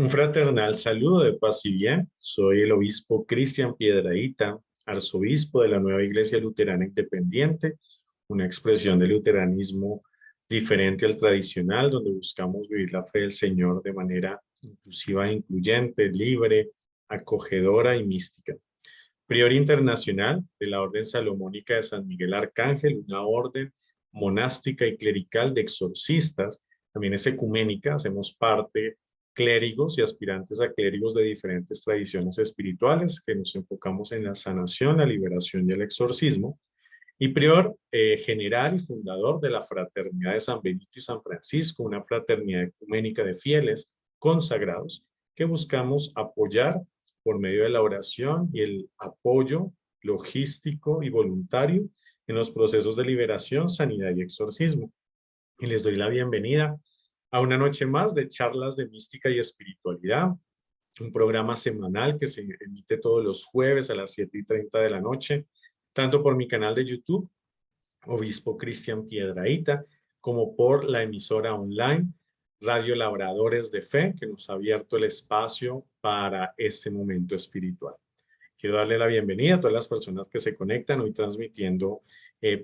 Un fraternal saludo de paz y bien. Soy el obispo Cristian Piedrahita, arzobispo de la Nueva Iglesia Luterana Independiente, una expresión del luteranismo diferente al tradicional, donde buscamos vivir la fe del Señor de manera inclusiva e incluyente, libre, acogedora y mística. Prior internacional de la Orden Salomónica de San Miguel Arcángel, una orden monástica y clerical de exorcistas, también es ecuménica, hacemos parte clérigos y aspirantes a clérigos de diferentes tradiciones espirituales que nos enfocamos en la sanación, la liberación y el exorcismo, y prior general y fundador de la Fraternidad de San Benito y San Francisco, una fraternidad ecuménica de fieles consagrados que buscamos apoyar por medio de la oración y el apoyo logístico y voluntario en los procesos de liberación, sanidad y exorcismo. Y les doy la bienvenida a una noche más de charlas de mística y espiritualidad, un programa semanal que se emite todos los jueves a las 7:30 de la noche, tanto por mi canal de YouTube, Obispo Cristian Piedrahita, como por la emisora online Radio Labradores de Fe, que nos ha abierto el espacio para este momento espiritual. Quiero darle la bienvenida a todas las personas que se conectan hoy transmitiendo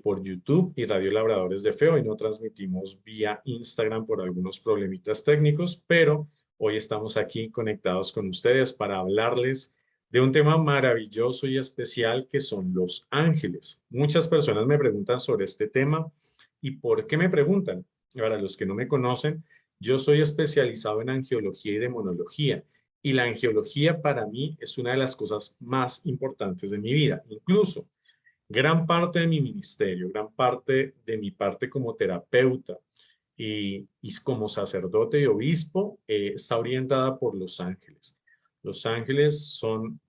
por YouTube y Radio Labradores de Fe. Hoy no transmitimos vía Instagram por algunos problemitas técnicos, pero hoy estamos aquí conectados con ustedes para hablarles de un tema maravilloso y especial que son los ángeles. Muchas personas me preguntan sobre este tema. ¿Y por qué me preguntan? Para los que no me conocen, yo soy especializado en angiología y demonología. Y la angiología para mí es una de las cosas más importantes de mi vida. Incluso gran parte de mi ministerio, gran parte de mi parte como terapeuta y como sacerdote y obispo está orientada por los ángeles. Los ángeles son,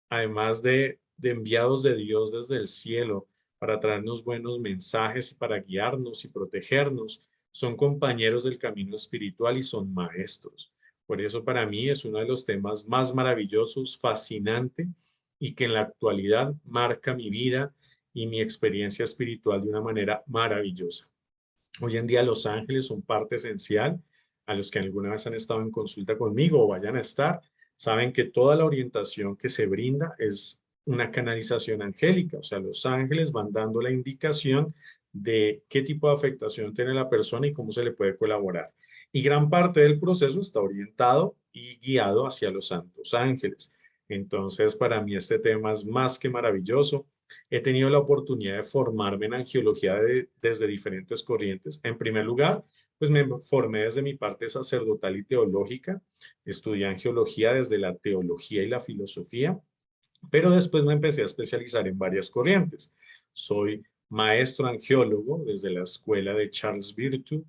además de enviados de Dios desde el cielo para traernos buenos mensajes y para guiarnos y protegernos, son compañeros del camino espiritual y son maestros. Por eso para mí es uno de los temas más maravillosos, fascinante y que en la actualidad marca mi vida y mi experiencia espiritual de una manera maravillosa. Hoy en día los ángeles son parte esencial. A los que alguna vez han estado en consulta conmigo o vayan a estar, saben que toda la orientación que se brinda es una canalización angélica. O sea, los ángeles van dando la indicación de qué tipo de afectación tiene la persona y cómo se le puede colaborar. Y gran parte del proceso está orientado y guiado hacia los santos ángeles. Entonces, para mí este tema es más que maravilloso. He tenido la oportunidad de formarme en angiología desde diferentes corrientes. En primer lugar, pues me formé desde mi parte sacerdotal y teológica. Estudié angiología desde la teología y la filosofía, pero después me empecé a especializar en varias corrientes. Soy maestro angiólogo desde la escuela de Charles Virtue.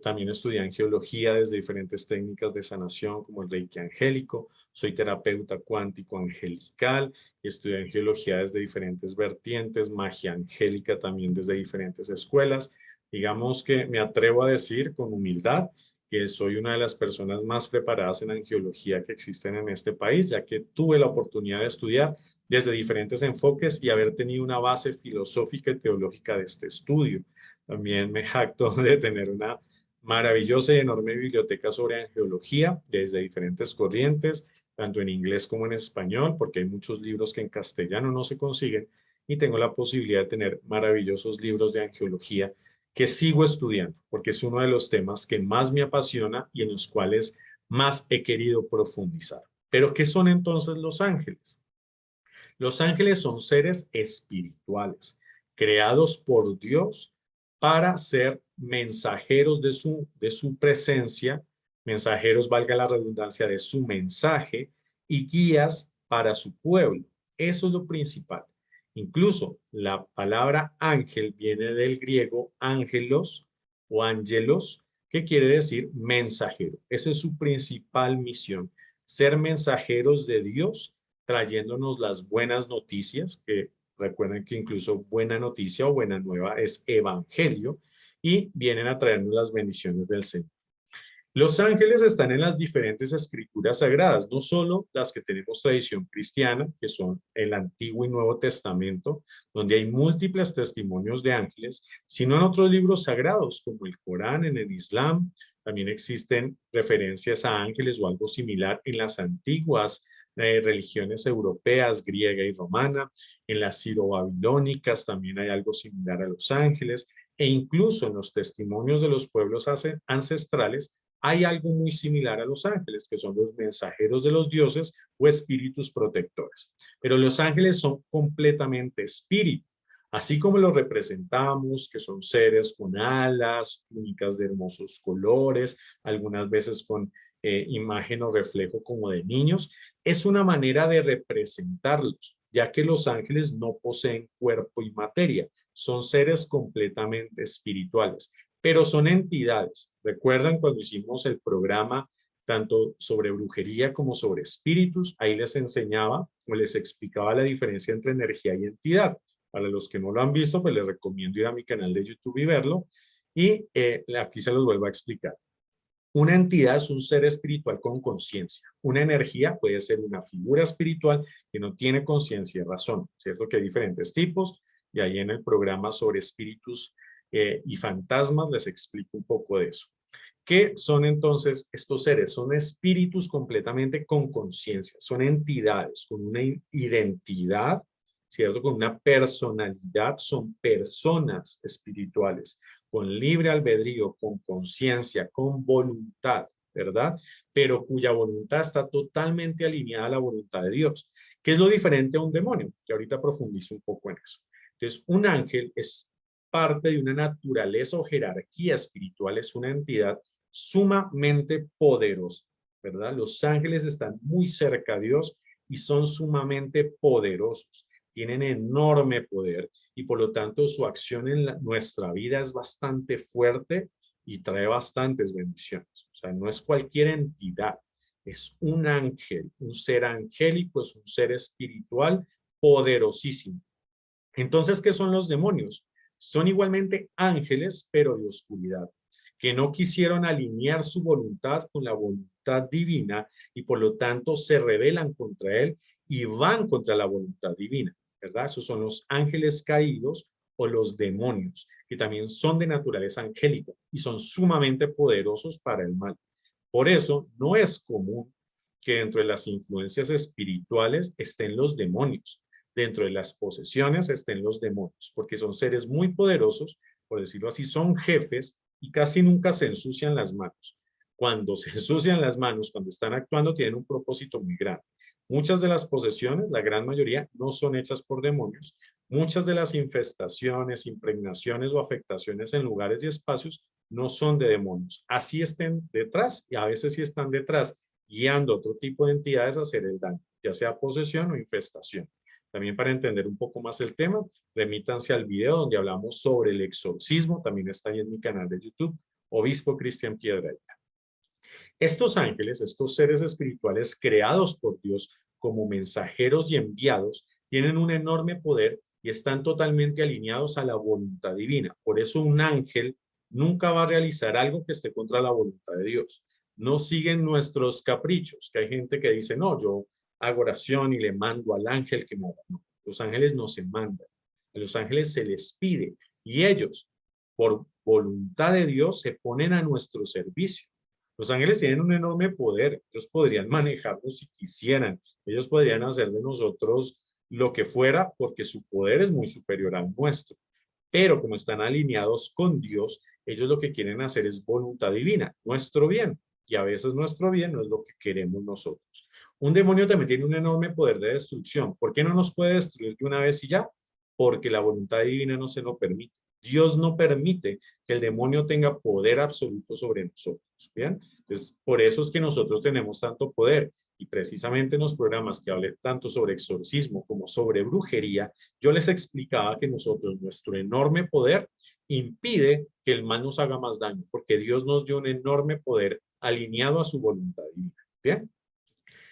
También estudié angiología desde diferentes técnicas de sanación como el Reiki angélico. Soy terapeuta cuántico angelical. Estudié angiología desde diferentes vertientes, magia angélica también desde diferentes escuelas. Digamos que me atrevo a decir con humildad que soy una de las personas más preparadas en angiología que existen en este país, ya que tuve la oportunidad de estudiar desde diferentes enfoques y haber tenido una base filosófica y teológica de este estudio. También me jacto de tener una maravillosa y enorme biblioteca sobre angiología desde diferentes corrientes, tanto en inglés como en español, porque hay muchos libros que en castellano no se consiguen, y tengo la posibilidad de tener maravillosos libros de angiología que sigo estudiando, porque es uno de los temas que más me apasiona y en los cuales más he querido profundizar. Pero, ¿qué son entonces los ángeles? Los ángeles son seres espirituales, creados por Dios para ser mensajeros de su presencia, mensajeros, valga la redundancia, de su mensaje y guías para su pueblo. Eso es lo principal. Incluso la palabra ángel viene del griego ángelos o ángelos, que quiere decir mensajero. Esa es su principal misión, ser mensajeros de Dios, trayéndonos las buenas noticias, que recuerden que incluso buena noticia o buena nueva es evangelio, y vienen a traernos las bendiciones del Señor. Los ángeles están en las diferentes escrituras sagradas, no solo las que tenemos tradición cristiana, que son el Antiguo y Nuevo Testamento, donde hay múltiples testimonios de ángeles, sino en otros libros sagrados, como el Corán, en el Islam, También existen referencias a ángeles o algo similar en las antiguas religiones europeas, griega y romana. En las siro-babilónicas también hay algo similar a los ángeles. E incluso en los testimonios de los pueblos ancestrales hay algo muy similar a los ángeles, que son los mensajeros de los dioses o espíritus protectores. Pero los ángeles son completamente espíritu. Así como los representamos, que son seres con alas, túnicas de hermosos colores, algunas veces con imagen o reflejo como de niños, es una manera de representarlos, ya que los ángeles no poseen cuerpo y materia, son seres completamente espirituales, pero son entidades. ¿Recuerdan cuando hicimos el programa tanto sobre brujería como sobre espíritus? Ahí les enseñaba o les explicaba la diferencia entre energía y entidad. Para los que no lo han visto, pues les recomiendo ir a mi canal de YouTube y verlo. Y aquí se los vuelvo a explicar. Una entidad es un ser espiritual con conciencia. Una energía puede ser una figura espiritual que no tiene conciencia y razón, ¿cierto? Que hay diferentes tipos, y ahí en el programa sobre espíritus y fantasmas les explico un poco de eso. ¿Qué son entonces estos seres? Son espíritus completamente con conciencia, son entidades con una identidad, ¿cierto? Con una personalidad, son personas espirituales, con libre albedrío, con conciencia, con voluntad, ¿verdad? Pero cuya voluntad está totalmente alineada a la voluntad de Dios. ¿Qué es lo diferente a un demonio? Que ahorita profundizo un poco en eso. Entonces, un ángel es parte de una naturaleza o jerarquía espiritual, es una entidad sumamente poderosa, ¿verdad? Los ángeles están muy cerca a Dios y son sumamente poderosos, tienen enorme poder y por lo tanto su acción en nuestra vida es bastante fuerte y trae bastantes bendiciones. O sea, no es cualquier entidad, es un ángel, un ser angélico, es un ser espiritual poderosísimo. Entonces, ¿qué son los demonios? Son igualmente ángeles, pero de oscuridad, que no quisieron alinear su voluntad con la voluntad divina y por lo tanto se rebelan contra él y van contra la voluntad divina, ¿verdad? Esos son los ángeles caídos o los demonios, que también son de naturaleza angélica y son sumamente poderosos para el mal. Por eso no es común que dentro de las influencias espirituales estén los demonios, dentro de las posesiones estén los demonios, porque son seres muy poderosos, por decirlo así, son jefes y casi nunca se ensucian las manos. Cuando se ensucian las manos, cuando están actuando, tienen un propósito muy grande. Muchas de las posesiones, la gran mayoría, no son hechas por demonios. Muchas de las infestaciones, impregnaciones o afectaciones en lugares y espacios no son de demonios. Así estén detrás y a veces sí están detrás, guiando a otro tipo de entidades a hacer el daño, ya sea posesión o infestación. También para entender un poco más el tema, remítanse al video donde hablamos sobre el exorcismo, también está ahí en mi canal de YouTube, Obispo Cristian Piedrahita. Estos ángeles, estos seres espirituales creados por Dios como mensajeros y enviados, tienen un enorme poder y están totalmente alineados a la voluntad divina. Por eso un ángel nunca va a realizar algo que esté contra la voluntad de Dios. No siguen nuestros caprichos, que hay gente que dice, no, yo hago oración y le mando al ángel que me haga. No, los ángeles no se mandan. A los ángeles se les pide y ellos, por voluntad de Dios, se ponen a nuestro servicio. Los ángeles tienen un enorme poder. Ellos podrían manejarnos si quisieran. Ellos podrían hacer de nosotros lo que fuera porque su poder es muy superior al nuestro. Pero como están alineados con Dios, ellos lo que quieren hacer es voluntad divina, nuestro bien. Y a veces nuestro bien no es lo que queremos nosotros. Un demonio también tiene un enorme poder de destrucción. ¿Por qué no nos puede destruir de una vez y ya? Porque la voluntad divina no se lo permite. Dios no permite que el demonio tenga poder absoluto sobre nosotros. ¿Bien? Entonces, por eso es que nosotros tenemos tanto poder. Y precisamente en los programas que hablé tanto sobre exorcismo como sobre brujería, yo les explicaba que nosotros, nuestro enorme poder impide que el mal nos haga más daño, porque Dios nos dio un enorme poder alineado a su voluntad divina. ¿Bien?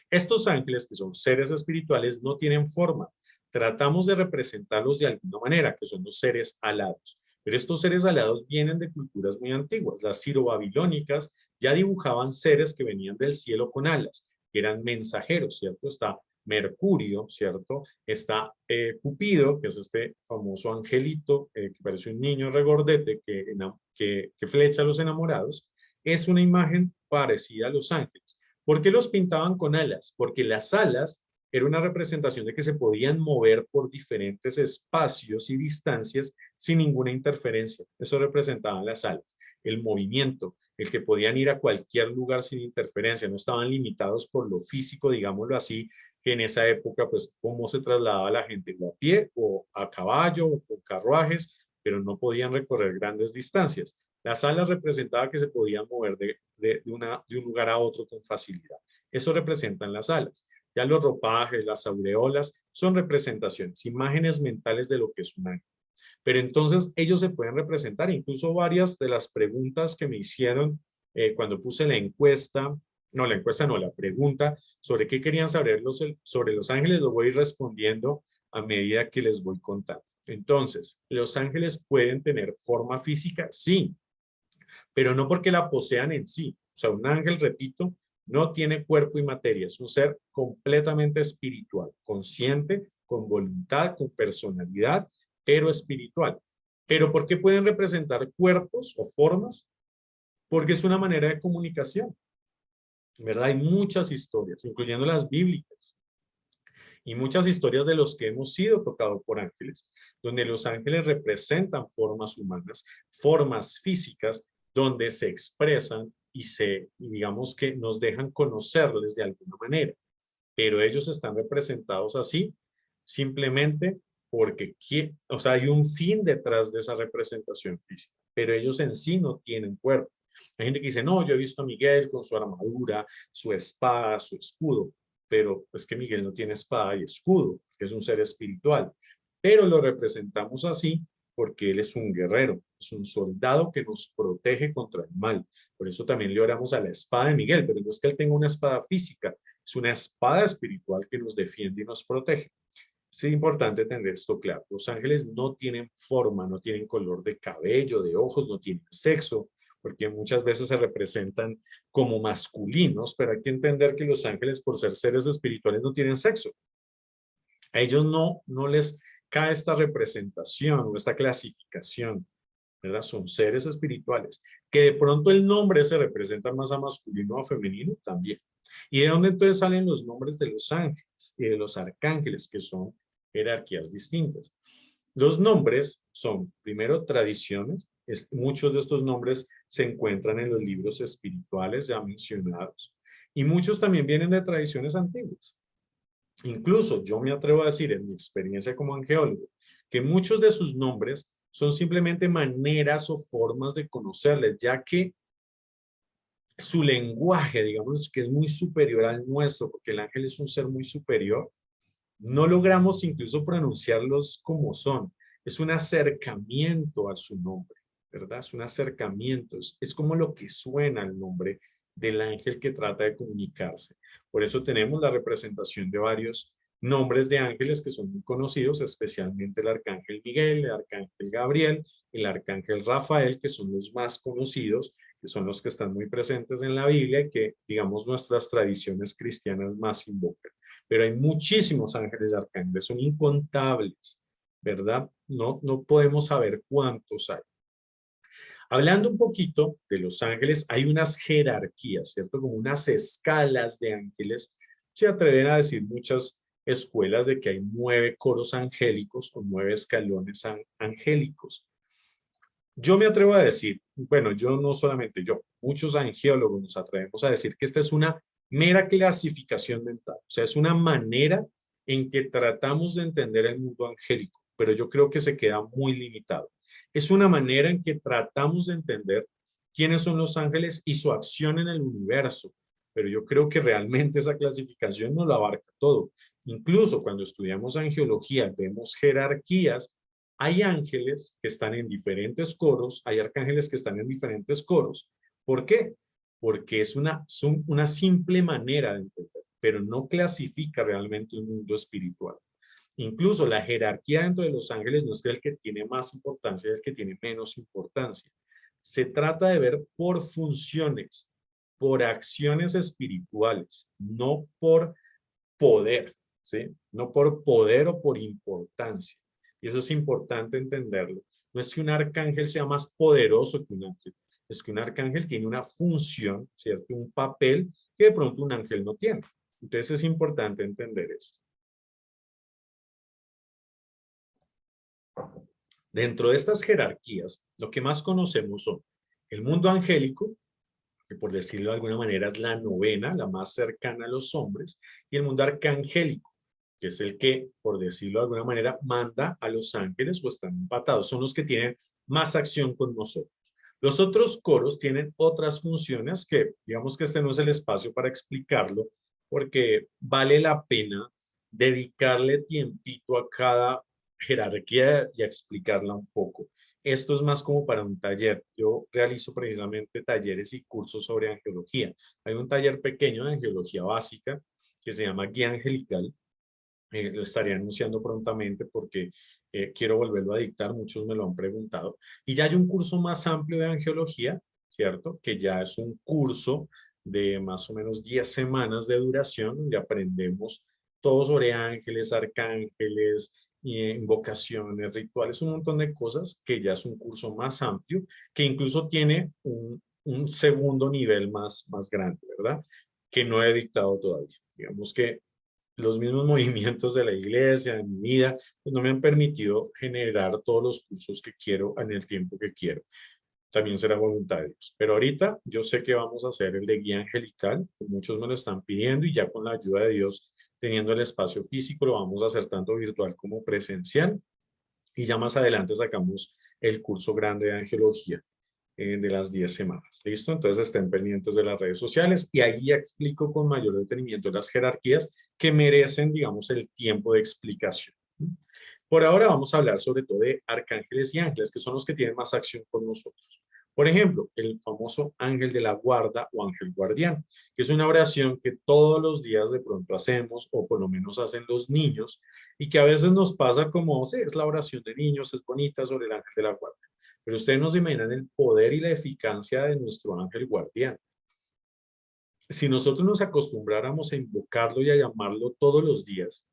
Estos ángeles, que son seres espirituales, no tienen forma. Tratamos de representarlos de alguna manera, que son los seres alados. Pero estos seres alados vienen de culturas muy antiguas. Las siro-babilónicas ya dibujaban seres que venían del cielo con alas, que eran mensajeros, ¿cierto? Está Mercurio, ¿cierto? Está Cupido, que es este famoso angelito que parece un niño regordete que flecha a los enamorados. es una imagen parecida a los ángeles. ¿Por qué los pintaban con alas? Porque las alas era una representación de que se podían mover por diferentes espacios y distancias sin ninguna interferencia. Eso representaban las alas, el movimiento, el que podían ir a cualquier lugar sin interferencia, no estaban limitados por lo físico, digámoslo así, que en esa época, pues, cómo se trasladaba la gente, o a pie, o a caballo, o con carruajes, pero no podían recorrer grandes distancias. Las alas representaba que se podían mover de un lugar a otro con facilidad. Eso representan las alas. Ya los ropajes, las aureolas, son representaciones, imágenes mentales de lo que es un ángel. Pero entonces ellos se pueden representar, incluso varias de las preguntas que me hicieron cuando puse la encuesta, no, la encuesta no, la pregunta sobre qué querían saber sobre los ángeles, lo voy a ir respondiendo a medida que les voy contando. Entonces, ¿los ángeles pueden tener forma física? Sí, pero no porque la posean en sí. O sea, un ángel, repito, no tiene cuerpo y materia, es un ser completamente espiritual, consciente, con voluntad, con personalidad, pero espiritual. ¿Pero por qué pueden representar cuerpos o formas? Porque es una manera de comunicación, ¿verdad? Hay muchas historias, incluyendo las bíblicas, y muchas historias de los que hemos sido tocados por ángeles, donde los ángeles representan formas humanas, formas físicas, donde se expresan y digamos que nos dejan conocerles de alguna manera. Pero ellos están representados así simplemente porque, o sea, hay un fin detrás de esa representación física, pero ellos en sí no tienen cuerpo. Hay gente que dice, no, yo he visto a Miguel con su armadura, su espada, su escudo, pero es que Miguel no tiene espada y escudo, que es un ser espiritual, pero lo representamos así porque él es un guerrero, es un soldado que nos protege contra el mal. Por eso también le oramos a la espada de Miguel, pero no es que él tenga una espada física, es una espada espiritual que nos defiende y nos protege. Es importante tener esto claro. Los ángeles no tienen forma, no tienen color de cabello, de ojos, no tienen sexo, porque muchas veces se representan como masculinos, pero hay que entender que los ángeles, por ser seres espirituales, no tienen sexo. A ellos no les cae esta representación o esta clasificación, ¿verdad? Son seres espirituales. Que de pronto el nombre se representa más a masculino o a femenino también. ¿Y de dónde entonces salen los nombres de los ángeles y de los arcángeles, que son jerarquías distintas? Los nombres son, primero, tradiciones. Muchos de estos nombres se encuentran en los libros espirituales ya mencionados. Y muchos también vienen de tradiciones antiguas. Incluso yo me atrevo a decir, en mi experiencia como angeólogo, que muchos de sus nombres son simplemente maneras o formas de conocerles, ya que su lenguaje, digamos, que es muy superior al nuestro, porque el ángel es un ser muy superior, no logramos incluso pronunciarlos como son. Es un acercamiento a su nombre, ¿verdad? Es un acercamiento, es como lo que suena el nombre del ángel que trata de comunicarse. Por eso tenemos la representación de varios nombres de ángeles que son muy conocidos, especialmente el arcángel Miguel, el arcángel Gabriel, el arcángel Rafael, que son los más conocidos, que son los que están muy presentes en la Biblia y que, digamos, nuestras tradiciones cristianas más invocan. Pero hay muchísimos ángeles y arcángeles, son incontables, ¿verdad? No podemos saber cuántos hay. Hablando un poquito de los ángeles, hay unas jerarquías, ¿cierto? Como unas escalas de ángeles. Se atreven a decir muchas escuelas de que hay 9 coros angélicos o 9 escalones angélicos. Yo me atrevo a decir, bueno, yo no solamente yo, muchos angeólogos nos atrevemos a decir que esta es una mera clasificación mental, o sea, es una manera en que tratamos de entender el mundo angélico, pero yo creo que se queda muy limitado. Es una manera en que tratamos de entender quiénes son los ángeles y su acción en el universo, pero yo creo que realmente esa clasificación no lo abarca todo. Incluso cuando estudiamos angeología, vemos jerarquías. Hay ángeles que están en diferentes coros, hay arcángeles que están en diferentes coros. ¿Por qué? Porque es una simple manera de entender, pero no clasifica realmente un mundo espiritual. Incluso la jerarquía dentro de los ángeles no es el que tiene más importancia, es el que tiene menos importancia. Se trata de ver por funciones, por acciones espirituales, no por poder, ¿sí? No por poder o por importancia. Y eso es importante entenderlo. No es que un arcángel sea más poderoso que un ángel. es que un arcángel tiene una función, ¿cierto? Un papel que de pronto un ángel no tiene. Entonces es importante entender esto. Dentro de estas jerarquías, lo que más conocemos son el mundo angélico, que por decirlo de alguna manera es la novena, la más cercana a los hombres, y el mundo arcangélico, que es el que, por decirlo de alguna manera, manda a los ángeles o están empatados, son los que tienen más acción con nosotros. Los otros coros tienen otras funciones que, digamos que este no es el espacio para explicarlo, porque vale la pena dedicarle tiempito a cada jerarquía y a explicarla un poco. Esto es más como para un taller. Yo realizo precisamente talleres y cursos sobre angelología. Hay un taller pequeño de angelología básica que se llama Guía Angelical. Lo estaré anunciando prontamente porque quiero volverlo a dictar. Muchos me lo han preguntado. Y ya hay un curso más amplio de angelología, ¿cierto? Que ya es un curso de más o menos 10 semanas de duración, donde aprendemos todo sobre ángeles, arcángeles, invocaciones, rituales, un montón de cosas, que ya es un curso más amplio, que incluso tiene un segundo nivel más grande, ¿verdad? Que no he dictado todavía. Digamos que los mismos movimientos de la iglesia, de mi vida, pues no me han permitido generar todos los cursos que quiero en el tiempo que quiero. También será voluntad de Dios. Pero ahorita yo sé que vamos a hacer el de guía angelical, que muchos me lo están pidiendo y ya con la ayuda de Dios, teniendo el espacio físico, lo vamos a hacer tanto virtual como presencial. Y ya más adelante sacamos el curso grande de angelología de las 10 semanas. ¿Listo? Entonces estén pendientes de las redes sociales y ahí explico con mayor detenimiento las jerarquías que merecen, digamos, el tiempo de explicación. Por ahora vamos a hablar sobre todo de arcángeles y ángeles, que son los que tienen más acción con nosotros. Por ejemplo, el famoso ángel de la guarda o ángel guardián, que es una oración que todos los días de pronto hacemos, o por lo menos hacen los niños, y que a veces nos pasa como, sí, es la oración de niños, es bonita sobre el ángel de la guarda. Pero ustedes no se imaginan el poder y la eficacia de nuestro ángel guardián. Si nosotros nos acostumbráramos a invocarlo y a llamarlo todos los días,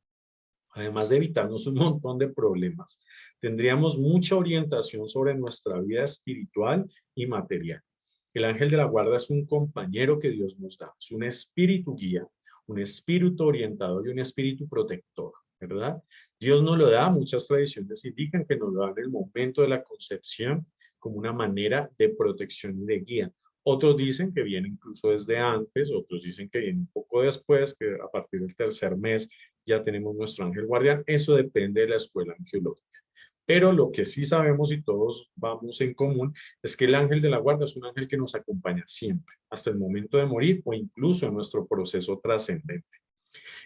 además de evitarnos un montón de problemas, tendríamos mucha orientación sobre nuestra vida espiritual y material. El ángel de la guarda es un compañero que Dios nos da, es un espíritu guía, un espíritu orientador y un espíritu protector, ¿verdad? Dios nos lo da, muchas tradiciones indican que nos lo da en el momento de la concepción como una manera de protección y de guía. Otros dicen que viene incluso desde antes, otros dicen que viene un poco después, que a partir del tercer mes ya tenemos nuestro ángel guardián. Eso depende de la escuela angelológica. Pero lo que sí sabemos y todos vamos en común es que el ángel de la guarda es un ángel que nos acompaña siempre, hasta el momento de morir o incluso en nuestro proceso trascendente.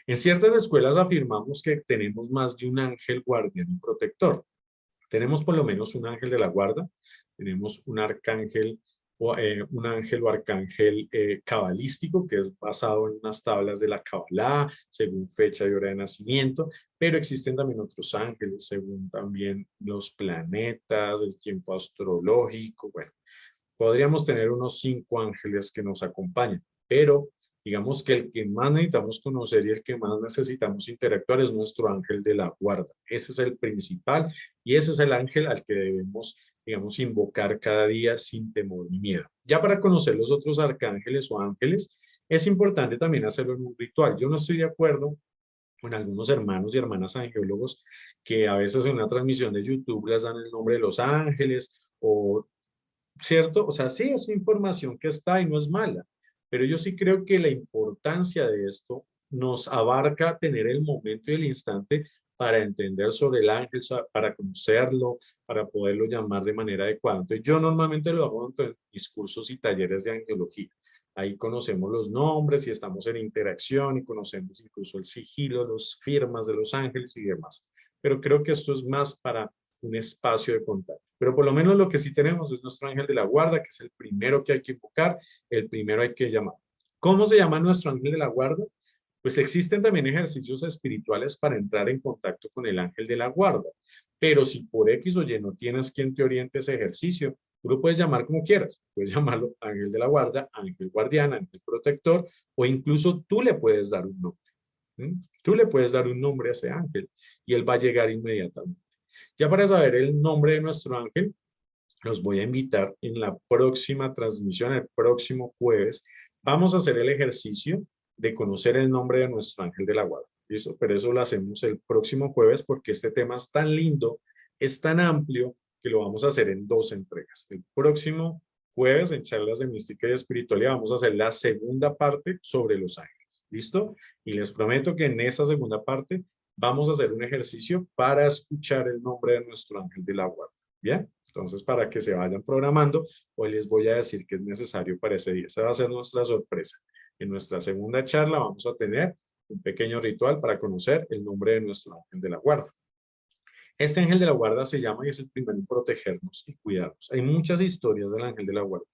En ciertas escuelas afirmamos que tenemos más de un ángel guardián y protector. Tenemos por lo menos un ángel de la guarda, tenemos un arcángel un ángel o arcángel cabalístico, que es basado en unas tablas de la Cabalá, según fecha y hora de nacimiento, pero existen también otros ángeles, según también los planetas, el tiempo astrológico. Bueno, podríamos tener unos 5 ángeles que nos acompañan, pero digamos que el que más necesitamos conocer y el que más necesitamos interactuar es nuestro ángel de la guarda. Ese es el principal y ese es el ángel al que debemos, digamos, invocar cada día sin temor ni miedo. Ya para conocer los otros arcángeles o ángeles, es importante también hacerlo en un ritual. Yo no estoy de acuerdo con algunos hermanos y hermanas angiólogos que a veces en una transmisión de YouTube les dan el nombre de los ángeles o ¿cierto? O sea, sí, es información que está y no es mala, pero yo sí creo que la importancia de esto nos abarca tener el momento y el instante para entender sobre el ángel, para conocerlo, para poderlo llamar de manera adecuada. Entonces, yo normalmente lo hago en mis cursos y talleres de angelología. Ahí conocemos los nombres y estamos en interacción y conocemos incluso el sigilo, las firmas de los ángeles y demás. Pero creo que esto es más para un espacio de contacto. Pero por lo menos lo que sí tenemos es nuestro ángel de la guarda, que es el primero que hay que invocar, el primero hay que llamar. ¿Cómo se llama nuestro ángel de la guarda? Pues existen también ejercicios espirituales para entrar en contacto con el ángel de la guarda. Pero si por X o Y no tienes quien te oriente ese ejercicio, tú lo puedes llamar como quieras. Puedes llamarlo ángel de la guarda, ángel guardián, ángel protector, o incluso tú le puedes dar un nombre. Tú le puedes dar un nombre a ese ángel y él va a llegar inmediatamente. Ya para saber el nombre de nuestro ángel, los voy a invitar en la próxima transmisión, el próximo jueves. Vamos a hacer el ejercicio de conocer el nombre de nuestro ángel de la guarda. ¿Listo? Pero eso lo hacemos el próximo jueves porque este tema es tan lindo, es tan amplio, que lo vamos a hacer en 2 entregas. El próximo jueves en charlas de mística y espiritualidad vamos a hacer la segunda parte sobre los ángeles. ¿Listo? Y les prometo que en esa segunda parte vamos a hacer un ejercicio para escuchar el nombre de nuestro ángel de la guarda. ¿Bien? Entonces, para que se vayan programando, hoy les voy a decir que es necesario para ese día. Esa va a ser nuestra sorpresa. En nuestra segunda charla vamos a tener un pequeño ritual para conocer el nombre de nuestro ángel de la guarda. Este ángel de la guarda se llama y es el primero en protegernos y cuidarnos. Hay muchas historias del ángel de la guarda,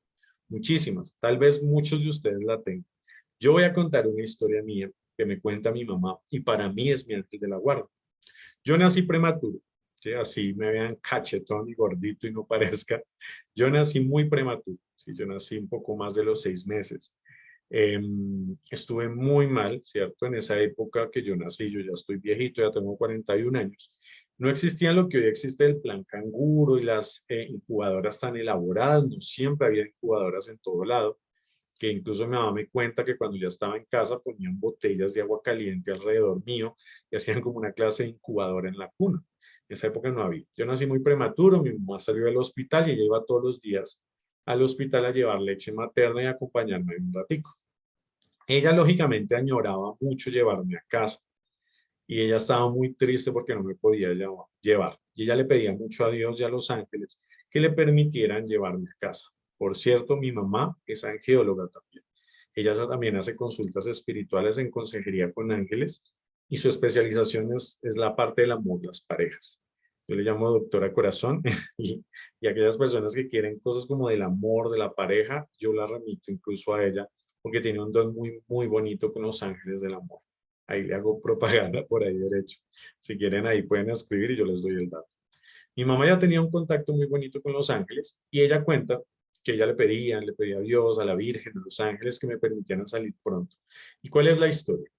muchísimas. Tal vez muchos de ustedes la tengan. Yo voy a contar una historia mía que me cuenta mi mamá y para mí es mi ángel de la guarda. Yo nací prematuro, ¿sí? Así me vean cachetón y gordito y no parezca. Yo nací muy prematuro, ¿sí? Yo nací un poco más de los 6 meses. Estuve muy mal, ¿cierto? En esa época que yo nací, yo ya estoy viejito, ya tengo 41 años. No existía lo que hoy existe el plan canguro y las incubadoras tan elaboradas, no siempre había incubadoras en todo lado, que incluso mi mamá me cuenta que cuando ya estaba en casa ponían botellas de agua caliente alrededor mío y hacían como una clase de incubadora en la cuna. En esa época no había. Yo nací muy prematuro, mi mamá salió del hospital y ella iba todos los días al hospital a llevar leche materna y acompañarme un ratico. Ella lógicamente añoraba mucho llevarme a casa y ella estaba muy triste porque no me podía llevar. Y ella le pedía mucho a Dios y a los ángeles que le permitieran llevarme a casa. Por cierto, mi mamá es angeóloga también. Ella también hace consultas espirituales en consejería con ángeles y su especialización es la parte del amor, las parejas. Yo le llamo doctora corazón y aquellas personas que quieren cosas como del amor, de la pareja, yo la remito incluso a ella porque tiene un don muy, muy bonito con los ángeles del amor. Ahí le hago propaganda por ahí derecho. Si quieren ahí pueden escribir y yo les doy el dato. Mi mamá ya tenía un contacto muy bonito con los ángeles y ella cuenta que ella le pedía a Dios, a la Virgen, a los ángeles que me permitieran salir pronto. ¿Y cuál es la historia?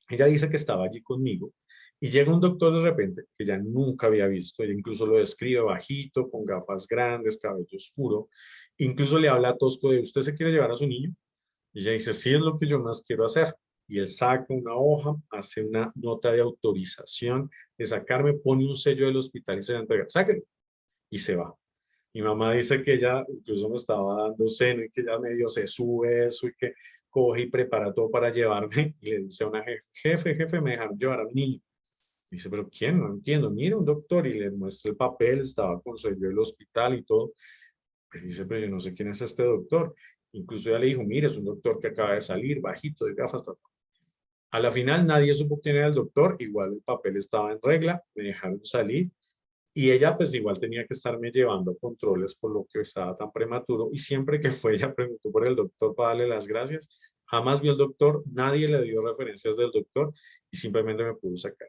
Ella dice que estaba allí conmigo y llega un doctor de repente que ya nunca había visto. Ella incluso lo describe bajito, con gafas grandes, cabello oscuro. Incluso le habla a tosco de, ¿usted se quiere llevar a su niño? Y ella dice, sí, es lo que yo más quiero hacer. Y él saca una hoja, hace una nota de autorización de sacarme, pone un sello del hospital y se la entrega. Sáquenlo. Y se va. Mi mamá dice que ella incluso me estaba dando seno y que ya medio se sube eso y que coge y prepara todo para llevarme. Y le dice a una jefe, me dejaron llevar a mi niño. Y dice, pero ¿quién? No entiendo. Mira, un doctor y le muestra el papel, estaba con su sello del hospital y todo. Y dice, pero yo no sé quién es este doctor. Incluso ella le dijo, mire, es un doctor que acaba de salir, bajito, de gafas. A la final nadie supo quién era el doctor, igual el papel estaba en regla, me dejaron salir y ella pues igual tenía que estarme llevando controles por lo que estaba tan prematuro y siempre que fue ella preguntó por el doctor para darle las gracias, jamás vio al doctor, nadie le dio referencias del doctor y simplemente me pudo sacar.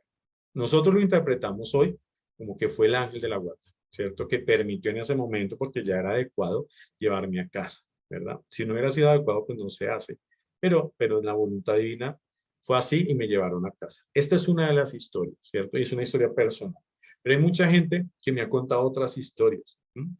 Nosotros lo interpretamos hoy como que fue el ángel de la guarda, ¿cierto? Que permitió en ese momento, porque ya era adecuado, llevarme a casa, ¿verdad? Si no hubiera sido adecuado, pues no se hace. Pero en la voluntad divina fue así y me llevaron a casa. Esta es una de las historias, ¿cierto? Y es una historia personal. Pero hay mucha gente que me ha contado otras historias, ¿m?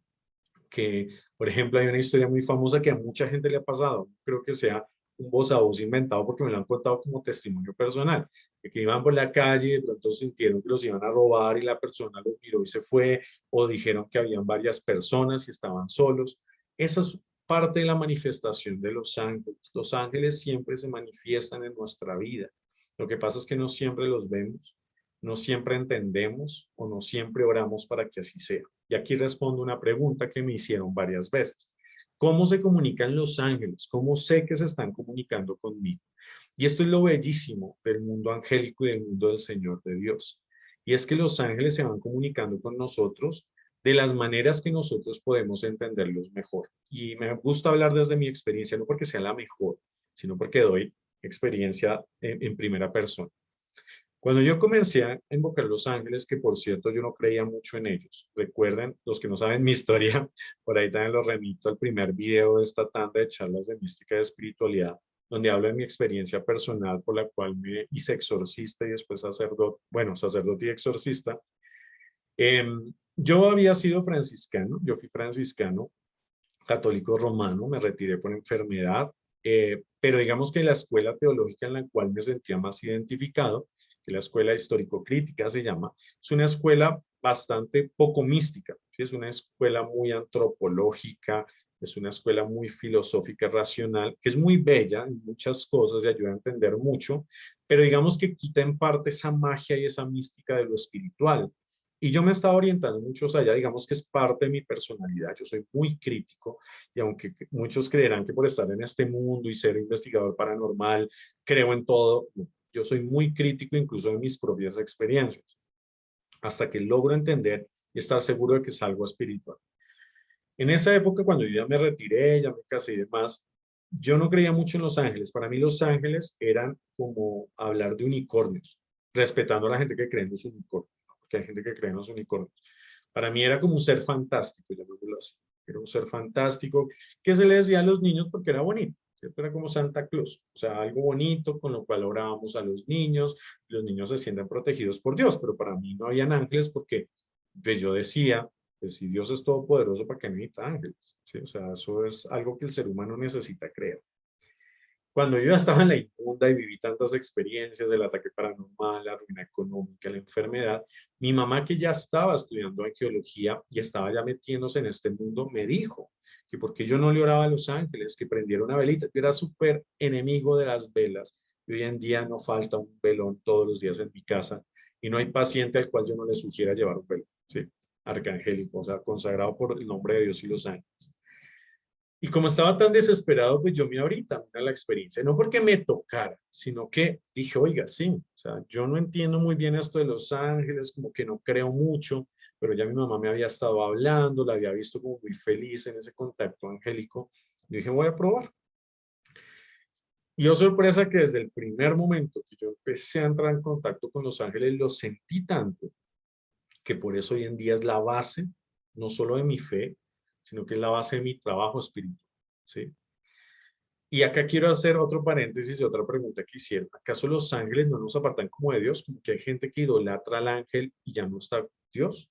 Que, por ejemplo, hay una historia muy famosa que a mucha gente le ha pasado. Creo que sea un voz a voz inventado porque me lo han contado como testimonio personal. De que iban por la calle y de pronto sintieron que los iban a robar y la persona los miró y se fue, o dijeron que habían varias personas y estaban solos. Esa es parte de la manifestación de los ángeles. Los ángeles siempre se manifiestan en nuestra vida. Lo que pasa es que no siempre los vemos, no siempre entendemos o no siempre oramos para que así sea. Y aquí respondo una pregunta que me hicieron varias veces. ¿Cómo se comunican los ángeles? ¿Cómo sé que se están comunicando conmigo? Y esto es lo bellísimo del mundo angélico y del mundo del Señor de Dios. Y es que los ángeles se van comunicando con nosotros de las maneras que nosotros podemos entenderlos mejor. Y me gusta hablar desde mi experiencia, no porque sea la mejor, sino porque doy experiencia en primera persona. Cuando yo comencé a invocar los ángeles, que por cierto yo no creía mucho en ellos, recuerden, los que no saben mi historia, por ahí también los remito al primer video de esta tanda de charlas de mística y de espiritualidad, donde hablo de mi experiencia personal por la cual me hice exorcista y después sacerdote, bueno, sacerdote y exorcista. Yo había sido franciscano, yo fui franciscano católico romano, me retiré por enfermedad, pero digamos que la escuela teológica en la cual me sentía más identificado, que la escuela histórico-crítica se llama, es una escuela bastante poco mística, ¿sí? Es una escuela muy antropológica, es una escuela muy filosófica, racional, que es muy bella en muchas cosas y ayuda a entender mucho, pero digamos que quita en parte esa magia y esa mística de lo espiritual. Y yo me estaba orientando mucho allá, digamos que es parte de mi personalidad. Yo soy muy crítico y aunque muchos creerán que por estar en este mundo y ser investigador paranormal, creo en todo, no, yo soy muy crítico incluso de mis propias experiencias, hasta que logro entender y estar seguro de que es algo espiritual. En esa época, cuando yo ya me retiré, ya me casé y demás, yo no creía mucho en los ángeles. Para mí los ángeles eran como hablar de unicornios, respetando a la gente que cree en los unicornios, ¿no? Porque hay gente que cree en los unicornios. Para mí era como un ser fantástico, llamémoslo así. Era un ser fantástico que se le decía a los niños porque era bonito, ¿cierto? Era como Santa Claus, o sea, algo bonito con lo cual orábamos a los niños se sienten protegidos por Dios, pero para mí no habían ángeles porque pues yo decía, pues si Dios es todopoderoso, ¿para qué necesita ángeles? ¿Sí? O sea, eso es algo que el ser humano necesita creer. Cuando yo ya estaba en la inmunda y viví tantas experiencias, el ataque paranormal, la ruina económica, la enfermedad, mi mamá que ya estaba estudiando arqueología y estaba ya metiéndose en este mundo, me dijo que porque yo no le oraba a los ángeles, que prendiera una velita. Yo era súper enemigo de las velas y hoy en día no falta un velón todos los días en mi casa y no hay paciente al cual yo no le sugiera llevar un velón, ¿sí? Arcangélico, o sea, consagrado por el nombre de Dios y los ángeles. Y como estaba tan desesperado, pues yo me abrí también a la experiencia, no porque me tocara, sino que dije, oiga, sí, o sea, yo no entiendo muy bien esto de los ángeles, como que no creo mucho, pero ya mi mamá me había estado hablando, la había visto como muy feliz en ese contacto angélico. Yo dije, voy a probar. Y yo sorpresa que desde el primer momento que yo empecé a entrar en contacto con los ángeles, los sentí tanto que por eso hoy en día es la base, no solo de mi fe, sino que es la base de mi trabajo espiritual, ¿sí? Y acá quiero hacer otro paréntesis y otra pregunta que hicieron. ¿Acaso los ángeles no nos apartan como de Dios? Como que hay gente que idolatra al ángel y ya no está Dios.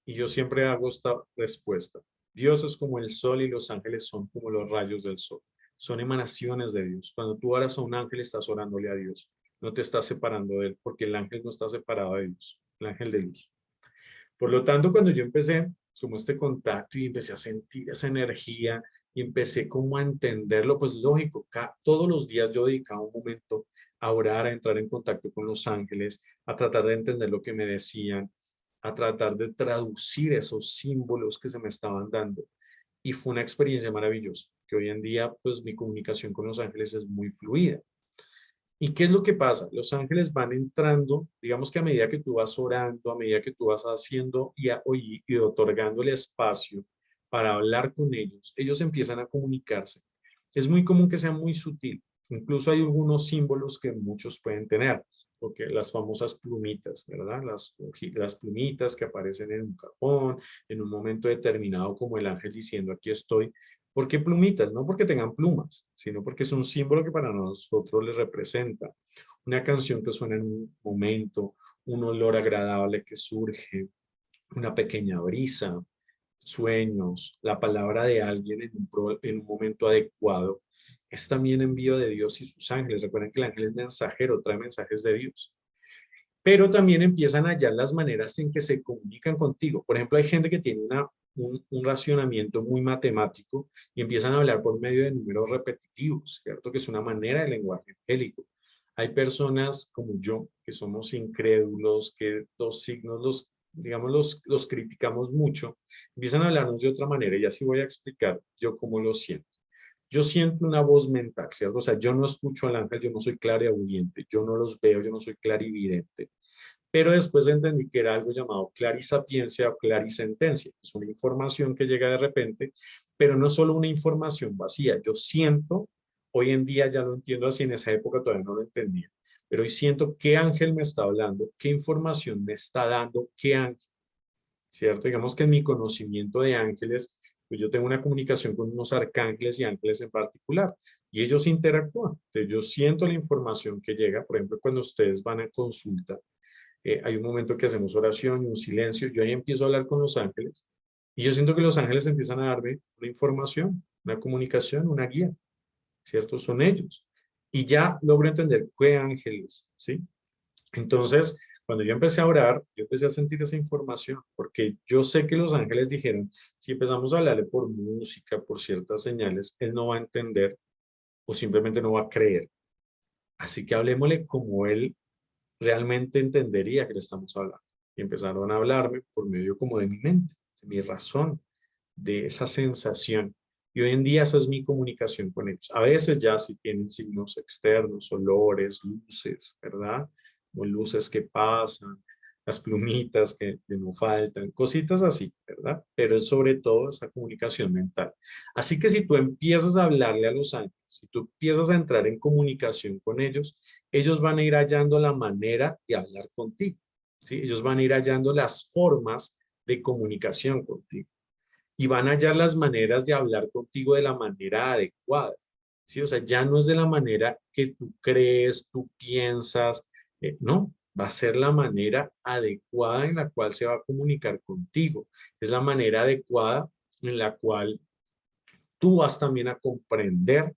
Y yo siempre hago esta respuesta. Dios es como el sol y los ángeles son como los rayos del sol. Son emanaciones de Dios. Cuando tú oras a un ángel, estás orándole a Dios. No te estás separando de él, porque el ángel no está separado de Dios, el ángel de luz. Por lo tanto, cuando yo empecé como este contacto y empecé a sentir esa energía y empecé como a entenderlo, pues lógico, todos los días yo dedicaba un momento a orar, a entrar en contacto con los ángeles, a tratar de entender lo que me decían, a tratar de traducir esos símbolos que se me estaban dando. Y fue una experiencia maravillosa, que hoy en día pues mi comunicación con los ángeles es muy fluida. ¿Y qué es lo que pasa? Los ángeles van entrando, digamos que a medida que tú vas orando, a medida que tú vas haciendo y otorgándole espacio para hablar con ellos, ellos empiezan a comunicarse. Es muy común que sea muy sutil. Incluso hay algunos símbolos que muchos pueden tener, porque las famosas plumitas, ¿verdad? Las plumitas que aparecen en un cajón, en un momento determinado, como el ángel diciendo, aquí estoy. ¿Por qué plumitas? No porque tengan plumas, sino porque es un símbolo que para nosotros les representa. Una canción que suena en un momento, un olor agradable que surge, una pequeña brisa, sueños, la palabra de alguien en un momento adecuado, es también envío de Dios y sus ángeles. Recuerden que el ángel es mensajero, trae mensajes de Dios. Pero también empiezan a hallar las maneras en que se comunican contigo. Por ejemplo, hay gente que tiene un racionamiento muy matemático y empiezan a hablar por medio de números repetitivos, ¿cierto? Que es una manera de lenguaje angélico. Hay personas como yo que somos incrédulos, que los signos digamos, los criticamos mucho, empiezan a hablarnos de otra manera y así voy a explicar yo cómo lo siento. Yo siento una voz mental, ¿cierto? O sea, yo no escucho al ángel, yo no soy clariaudiente, yo no los veo, yo no soy clarividente. Pero después entendí que era algo llamado clarisapiencia o clarisentencia. Es una información que llega de repente, pero no es solo una información vacía. Yo siento, hoy en día ya lo entiendo así, en esa época todavía no lo entendía, pero hoy siento qué ángel me está hablando, qué información me está dando, qué ángel, ¿cierto? Digamos que en mi conocimiento de ángeles, pues yo tengo una comunicación con unos arcángeles y ángeles en particular, y ellos interactúan. Entonces yo siento la información que llega, por ejemplo, cuando ustedes van a consulta, hay un momento que hacemos oración y un silencio, yo ahí empiezo a hablar con los ángeles y yo siento que los ángeles empiezan a darme una información, una comunicación, una guía, ¿cierto? Son ellos. Y ya logro entender qué ángeles, ¿sí? Entonces, cuando yo empecé a orar, yo empecé a sentir esa información, porque yo sé que los ángeles dijeron, si empezamos a hablarle por música, por ciertas señales, él no va a entender o simplemente no va a creer. Así que hablemosle como él realmente entendería que le estamos hablando. Y empezaron a hablarme por medio como de mi mente, de mi razón, de esa sensación. Y hoy en día esa es mi comunicación con ellos. A veces ya si tienen signos externos, olores, luces, ¿verdad? O luces que pasan, las plumitas que no faltan, cositas así, ¿verdad? Pero es sobre todo esa comunicación mental. Así que si tú empiezas a hablarle a los ángeles, si tú empiezas a entrar en comunicación con ellos van a ir hallando la manera de hablar contigo, ¿sí? Ellos van a ir hallando las formas de comunicación contigo y van a hallar las maneras de hablar contigo de la manera adecuada, ¿sí? O sea, ya no es de la manera que tú crees, tú piensas, no, va a ser la manera adecuada en la cual se va a comunicar contigo. Es la manera adecuada en la cual tú vas también a comprender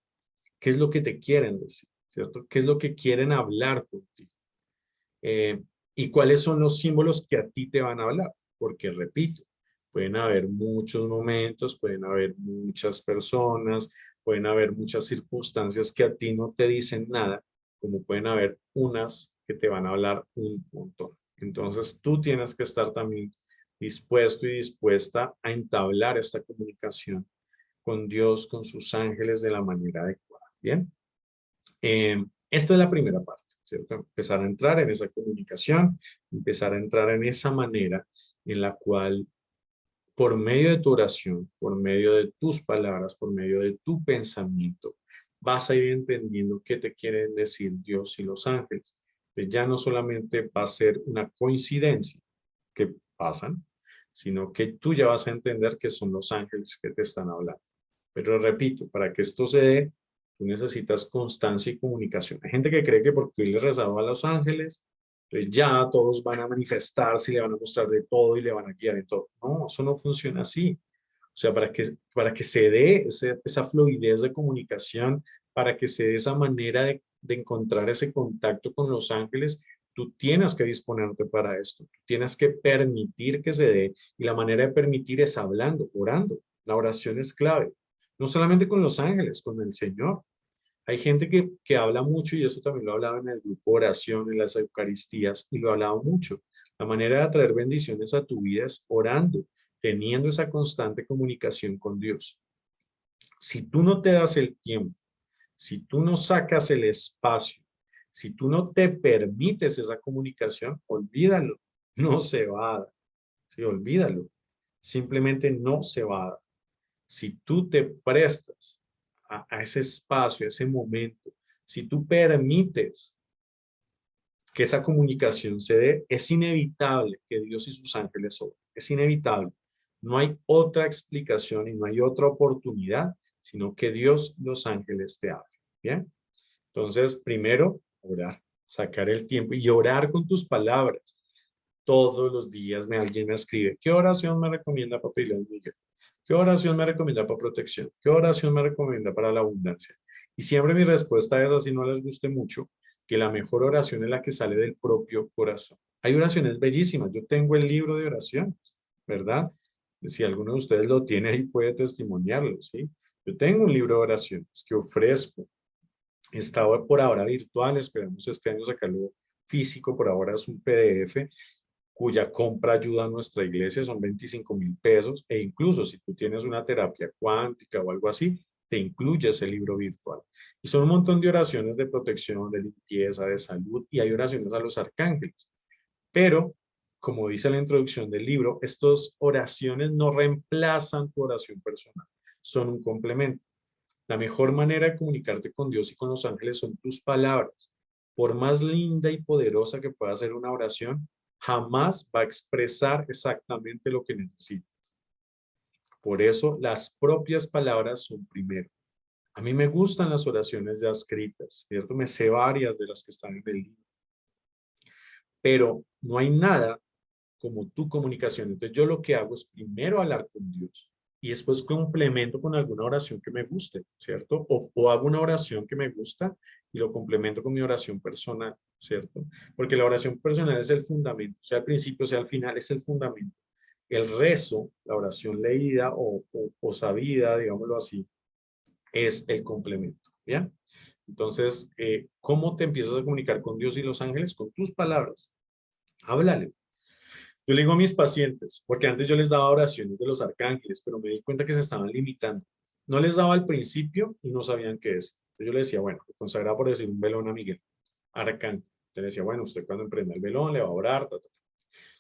qué es lo que te quieren decir, ¿cierto? ¿Qué es lo que quieren hablar contigo? Eh, y cuáles son los símbolos que a ti te van a hablar. Porque, repito, pueden haber muchos momentos, pueden haber muchas personas, pueden haber muchas circunstancias que a ti no te dicen nada, como pueden haber unas que te van a hablar un montón. Entonces, tú tienes que estar también dispuesto y dispuesta a entablar esta comunicación con Dios, con sus ángeles de la manera adecuada. Bien. Esta es la primera parte, ¿cierto? Empezar a entrar en esa comunicación, empezar a entrar en esa manera en la cual, por medio de tu oración, por medio de tus palabras, por medio de tu pensamiento, vas a ir entendiendo qué te quieren decir Dios y los ángeles. Que ya no solamente va a ser una coincidencia que pasan, sino que tú ya vas a entender que son los ángeles que te están hablando. Pero repito, para que esto se dé, tú necesitas constancia y comunicación. Hay gente que cree que porque hoy le rezaba a los ángeles, entonces ya todos van a manifestarse y le van a mostrar de todo y le van a guiar en todo. No, eso no funciona así. O sea, para que se dé esa fluidez de comunicación, para que se dé esa manera de encontrar ese contacto con los ángeles, tú tienes que disponerte para esto. Tú tienes que permitir que se dé. Y la manera de permitir es hablando, orando. La oración es clave. No solamente con los ángeles, con el Señor. Hay gente que habla mucho, y eso también lo hablaba en el grupo de oración, en las Eucaristías, y lo hablaba mucho. La manera de atraer bendiciones a tu vida es orando, teniendo esa constante comunicación con Dios. Si tú no te das el tiempo, si tú no sacas el espacio, si tú no te permites esa comunicación, olvídalo, no se va a dar. Sí, olvídalo. Simplemente no se va a dar. Si tú te prestas a ese espacio, a ese momento, si tú permites que esa comunicación se dé, es inevitable que Dios y sus ángeles obren. Es inevitable. No hay otra explicación y no hay otra oportunidad, sino que Dios y los ángeles te hablen. ¿Bien? Entonces, primero, orar, sacar el tiempo y orar con tus palabras. Todos los días alguien me escribe, ¿qué oración me recomienda para pedirle a Miguel? ¿Qué oración me recomienda para protección? ¿Qué oración me recomienda para la abundancia? Y siempre mi respuesta es, así no les guste mucho, que la mejor oración es la que sale del propio corazón. Hay oraciones bellísimas. Yo tengo el libro de oraciones, ¿verdad? Si alguno de ustedes lo tiene ahí puede testimoniarlo, ¿sí? Yo tengo un libro de oraciones que ofrezco. Está por ahora virtual, esperamos este año sacarlo físico, por ahora es un PDF cuya compra ayuda a nuestra iglesia, son 25.000 pesos, e incluso si tú tienes una terapia cuántica o algo así, te incluye ese libro virtual. Y son un montón de oraciones de protección, de limpieza, de salud, y hay oraciones a los arcángeles. Pero, como dice la introducción del libro, estas oraciones no reemplazan tu oración personal, son un complemento. La mejor manera de comunicarte con Dios y con los ángeles son tus palabras. Por más linda y poderosa que pueda ser una oración, jamás va a expresar exactamente lo que necesitas. Por eso, las propias palabras son primero. A mí me gustan las oraciones ya escritas, ¿cierto? Me sé varias de las que están en el libro. pero no hay nada como tu comunicación. Entonces yo lo que hago es primero hablar con Dios y después complemento con alguna oración que me guste, ¿cierto? O hago una oración que me gusta y lo complemento con mi oración personal, ¿cierto? Porque la oración personal es el fundamento, sea al principio, sea al final, es el fundamento. El rezo, la oración leída o sabida, digámoslo así, es el complemento, ¿bien? Entonces, ¿cómo te empiezas a comunicar con Dios y los ángeles? Con tus palabras. Háblale. Yo le digo a mis pacientes, porque antes yo les daba oraciones de los arcángeles, pero me di cuenta que se estaban limitando. No les daba al principio y no sabían qué es. Entonces yo les decía, bueno, consagraba por decir un velón a Miguel, arcángel. Entonces le decía, bueno, usted cuando emprenda el velón le va a orar. Ta, ta, ta.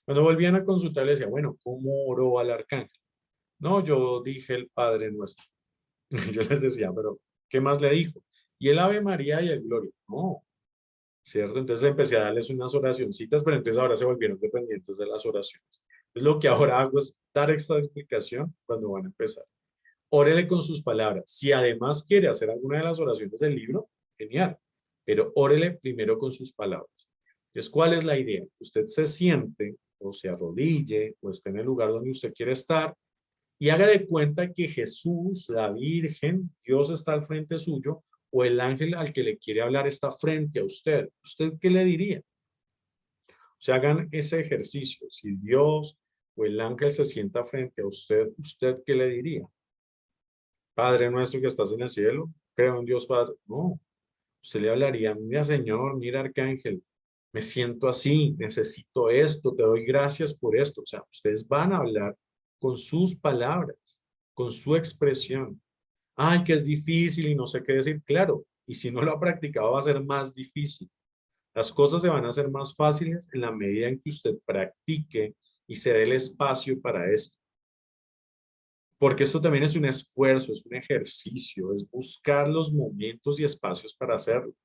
Cuando volvían a consultar, le decía, bueno, ¿cómo oró al arcángel? No, yo dije el Padre Nuestro. Yo les decía, pero ¿qué más le dijo? Y el Ave María y el Gloria. No, ¿cierto? Entonces empecé a darles unas oracioncitas, pero entonces ahora se volvieron dependientes de las oraciones. Entonces lo que ahora hago es dar esta explicación cuando van a empezar. Órele con sus palabras. Si además quiere hacer alguna de las oraciones del libro, genial, pero órele primero con sus palabras. Entonces, ¿cuál es la idea? Usted se siente o se arrodille o esté en el lugar donde usted quiere estar y haga de cuenta que Jesús, la Virgen, Dios está al frente suyo o el ángel al que le quiere hablar está frente a usted. ¿Usted qué le diría? O sea, hagan ese ejercicio. Si Dios o el ángel se sienta frente a usted, ¿usted qué le diría? Padre nuestro que estás en el cielo, creo en Dios Padre. No, usted le hablaría, mira Señor, mira Arcángel, me siento así, necesito esto, te doy gracias por esto. O sea, ustedes van a hablar con sus palabras, con su expresión. Ay, que es difícil y no sé qué decir. Claro, y si no lo ha practicado va a ser más difícil. Las cosas se van a hacer más fáciles en la medida en que usted practique y se dé el espacio para esto. Porque esto también es un esfuerzo, es un ejercicio, es buscar los momentos y espacios para hacerlo.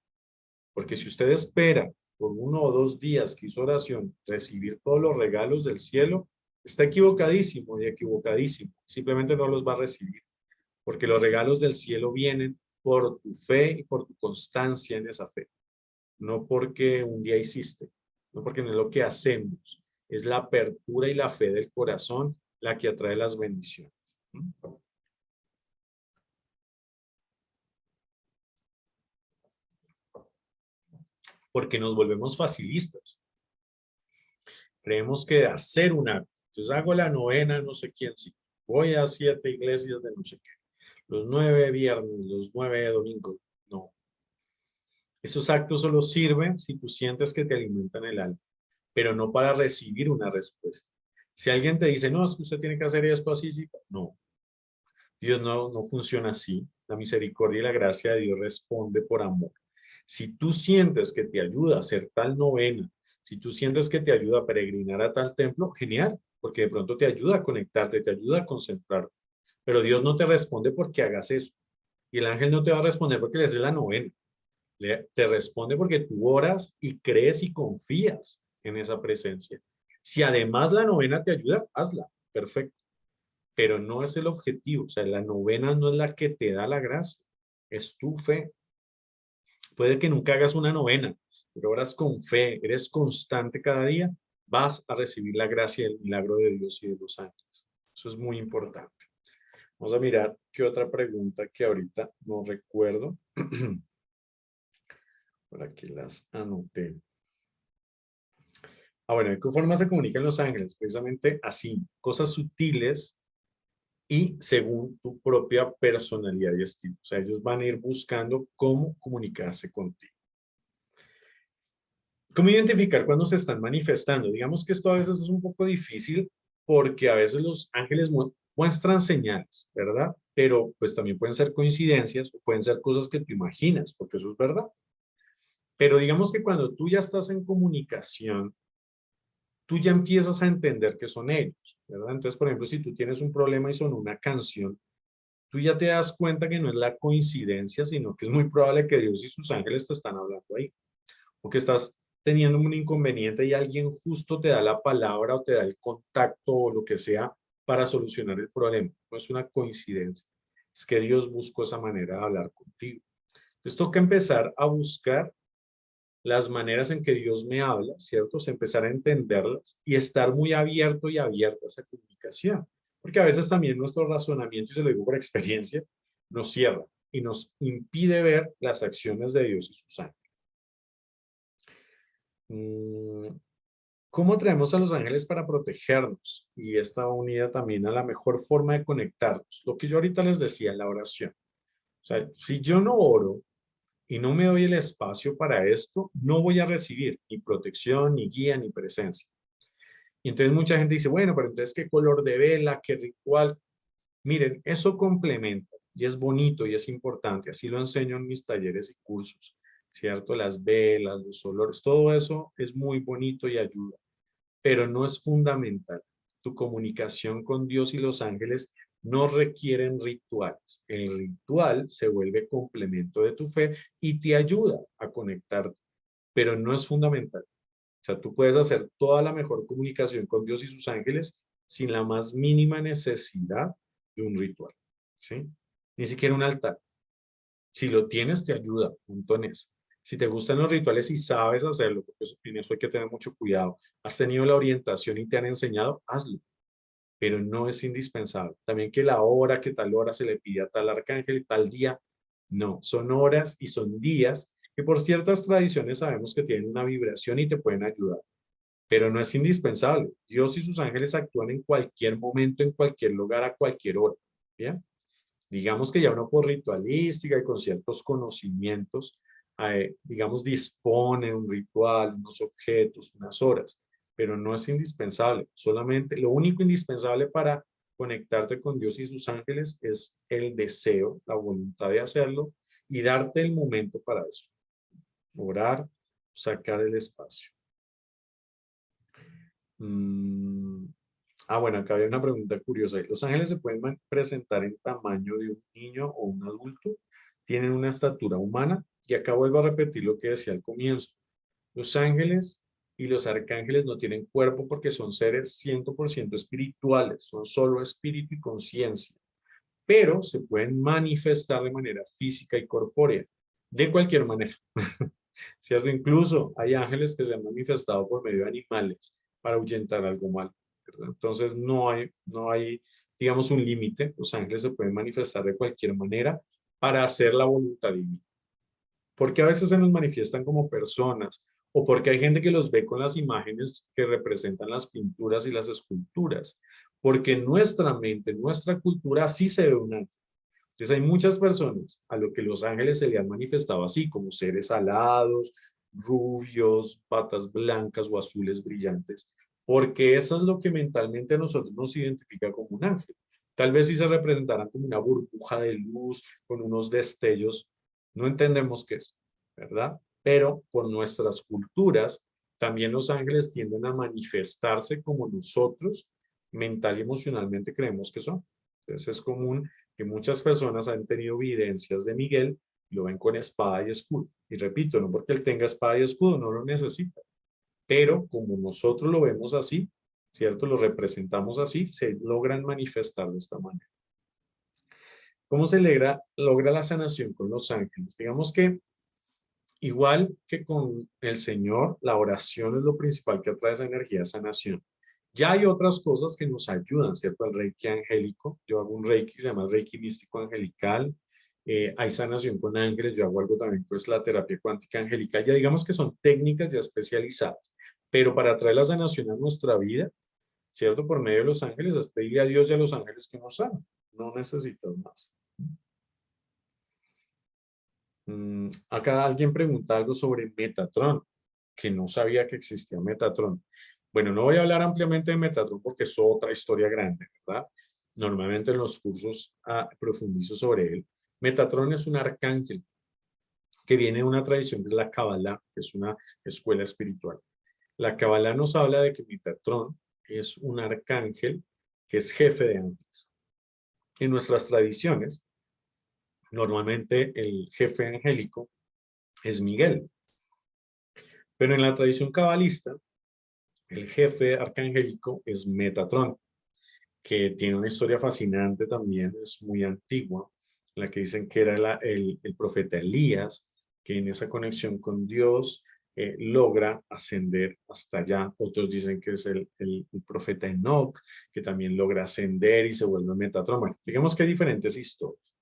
Porque si usted espera por 1 o 2 días que hizo oración recibir todos los regalos del cielo, está equivocadísimo y equivocadísimo. Simplemente no los va a recibir. Porque los regalos del cielo vienen por tu fe y por tu constancia en esa fe. No porque un día hiciste, no porque no es lo que hacemos. Es la apertura y la fe del corazón la que atrae las bendiciones. Porque nos volvemos facilistas. Creemos que hacer un acto, entonces hago la novena, no sé quién, sí, voy a 7 iglesias de no sé qué, los 9 viernes, los 9 domingos, no. Esos actos solo sirven si tú sientes que te alimentan el alma, pero no para recibir una respuesta. Si alguien te dice, no, es que usted tiene que hacer esto así, sí, no. Dios no funciona así. La misericordia y la gracia de Dios responde por amor. Si tú sientes que te ayuda a hacer tal novena, si tú sientes que te ayuda a peregrinar a tal templo, genial, porque de pronto te ayuda a conectarte, te ayuda a concentrarte. Pero Dios no te responde porque hagas eso. Y el ángel no te va a responder porque le haces la novena. Te responde porque tú oras y crees y confías en esa presencia. Si además la novena te ayuda, hazla. Perfecto, pero no es el objetivo. O sea, la novena no es la que te da la gracia, es tu fe. Puede que nunca hagas una novena, pero oras con fe, eres constante cada día, vas a recibir la gracia y el milagro de Dios y de los ángeles. Eso es muy importante. Vamos a mirar qué otra pregunta que ahorita no recuerdo. Por aquí las anoté. Ah, bueno, ¿de qué forma se comunican los ángeles? Precisamente así, cosas sutiles y según tu propia personalidad y estilo. O sea, ellos van a ir buscando cómo comunicarse contigo. ¿Cómo identificar cuando se están manifestando? Digamos que esto a veces es un poco difícil porque a veces los ángeles muestran señales, ¿verdad? Pero pues también pueden ser coincidencias o pueden ser cosas que tú imaginas, porque eso es verdad. Pero digamos que cuando tú ya estás en comunicación, tú ya empiezas a entender que son ellos, ¿verdad? Entonces, por ejemplo, si tú tienes un problema y son una canción, tú ya te das cuenta que no es la coincidencia, sino que es muy probable que Dios y sus ángeles te están hablando ahí. O que estás teniendo un inconveniente y alguien justo te da la palabra o te da el contacto o lo que sea para solucionar el problema. No es una coincidencia. Es que Dios buscó esa manera de hablar contigo. Entonces toca empezar a buscar las maneras en que Dios me habla, ¿cierto? Es empezar a entenderlas y estar muy abierto y abierta a esa comunicación. Porque a veces también nuestro razonamiento, y se lo digo por experiencia, nos cierra y nos impide ver las acciones de Dios y sus ángeles. ¿Cómo traemos a los ángeles para protegernos? Y esta unida también a la mejor forma de conectarnos. Lo que yo ahorita les decía, la oración. O sea, si yo no oro y no me doy el espacio para esto, no voy a recibir ni protección, ni guía, ni presencia. Y entonces mucha gente dice, bueno, pero entonces, ¿qué color de vela? ¿Qué ritual? Miren, eso complementa y es bonito y es importante. Así lo enseño en mis talleres y cursos, ¿cierto? Las velas, los olores, todo eso es muy bonito y ayuda, pero no es fundamental. Tu comunicación con Dios y los ángeles no requieren rituales. El ritual se vuelve complemento de tu fe y te ayuda a conectarte, pero no es fundamental. O sea, tú puedes hacer toda la mejor comunicación con Dios y sus ángeles sin la más mínima necesidad de un ritual, ¿sí? Ni siquiera un altar. Si lo tienes, te ayuda, punto en eso. Si te gustan los rituales y sabes hacerlo, porque en eso hay que tener mucho cuidado, has tenido la orientación y te han enseñado, hazlo, pero no es indispensable. También que la hora, que tal hora se le pide a tal arcángel y tal día, no, son horas y son días que por ciertas tradiciones sabemos que tienen una vibración y te pueden ayudar, pero no es indispensable. Dios y sus ángeles actúan en cualquier momento, en cualquier lugar, a cualquier hora, ¿bien? Digamos que ya uno por ritualística y con ciertos conocimientos, digamos, dispone un ritual, unos objetos, unas horas, pero no es indispensable. Solamente lo único indispensable para conectarte con Dios y sus ángeles es el deseo, la voluntad de hacerlo y darte el momento para eso. Orar, sacar el espacio. Bueno, acá había una pregunta curiosa. ¿Los ángeles se pueden presentar en tamaño de un niño o un adulto? ¿Tienen una estatura humana? Y acá vuelvo a repetir lo que decía al comienzo. Los ángeles y los arcángeles no tienen cuerpo porque son seres 100% espirituales, son solo espíritu y conciencia, pero se pueden manifestar de manera física y corpórea, de cualquier manera, ¿cierto? Incluso hay ángeles que se han manifestado por medio de animales para ahuyentar algo malo, ¿verdad? Entonces no hay, digamos, un límite. Los ángeles se pueden manifestar de cualquier manera para hacer la voluntad divina. Porque a veces se nos manifiestan como personas o porque hay gente que los ve con las imágenes que representan las pinturas y las esculturas. Porque en nuestra mente, en nuestra cultura, así se ve un ángel. Entonces hay muchas personas a lo que los ángeles se le han manifestado así, como seres alados, rubios, patas blancas o azules brillantes, porque eso es lo que mentalmente a nosotros nos identifica como un ángel. Tal vez si se representaran como una burbuja de luz con unos destellos, no entendemos qué es, ¿verdad? Pero por nuestras culturas, también los ángeles tienden a manifestarse como nosotros mental y emocionalmente creemos que son. Entonces es común que muchas personas han tenido evidencias de Miguel y lo ven con espada y escudo. Y repito, no porque él tenga espada y escudo, no lo necesita. Pero como nosotros lo vemos así, ¿cierto? Lo representamos así, se logran manifestar de esta manera. ¿Cómo se logra la sanación con los ángeles? Digamos que igual que con el Señor, la oración es lo principal que atrae esa energía de sanación. Ya hay otras cosas que nos ayudan, ¿cierto? El reiki angélico. Yo hago un reiki que se llama reiki místico angelical. Hay sanación con ángeles. Yo hago algo también, pues la terapia cuántica angelical. Ya digamos que son técnicas ya especializadas. Pero para traer la sanación a nuestra vida, ¿cierto? Por medio de los ángeles, es pedirle a Dios y a los ángeles que nos sanen. No necesitas más. Acá alguien pregunta algo sobre Metatron, que no sabía que existía Metatron. Bueno, no voy a hablar ampliamente de Metatron porque es otra historia grande, ¿verdad? Normalmente en los cursos profundizo sobre él. Metatron es un arcángel que viene de una tradición que es la Kabbalah, que es una escuela espiritual. La Kabbalah nos habla de que Metatron es un arcángel que es jefe de ángeles. En nuestras tradiciones, normalmente el jefe angélico es Miguel. Pero en la tradición cabalista, el jefe arcangélico es Metatron, que tiene una historia fascinante también, es muy antigua, en la que dicen que era el profeta Elías, que en esa conexión con Dios logra ascender hasta allá. Otros dicen que es el profeta Enoc, que también logra ascender y se vuelve Metatrón. Bueno, digamos que hay diferentes historias.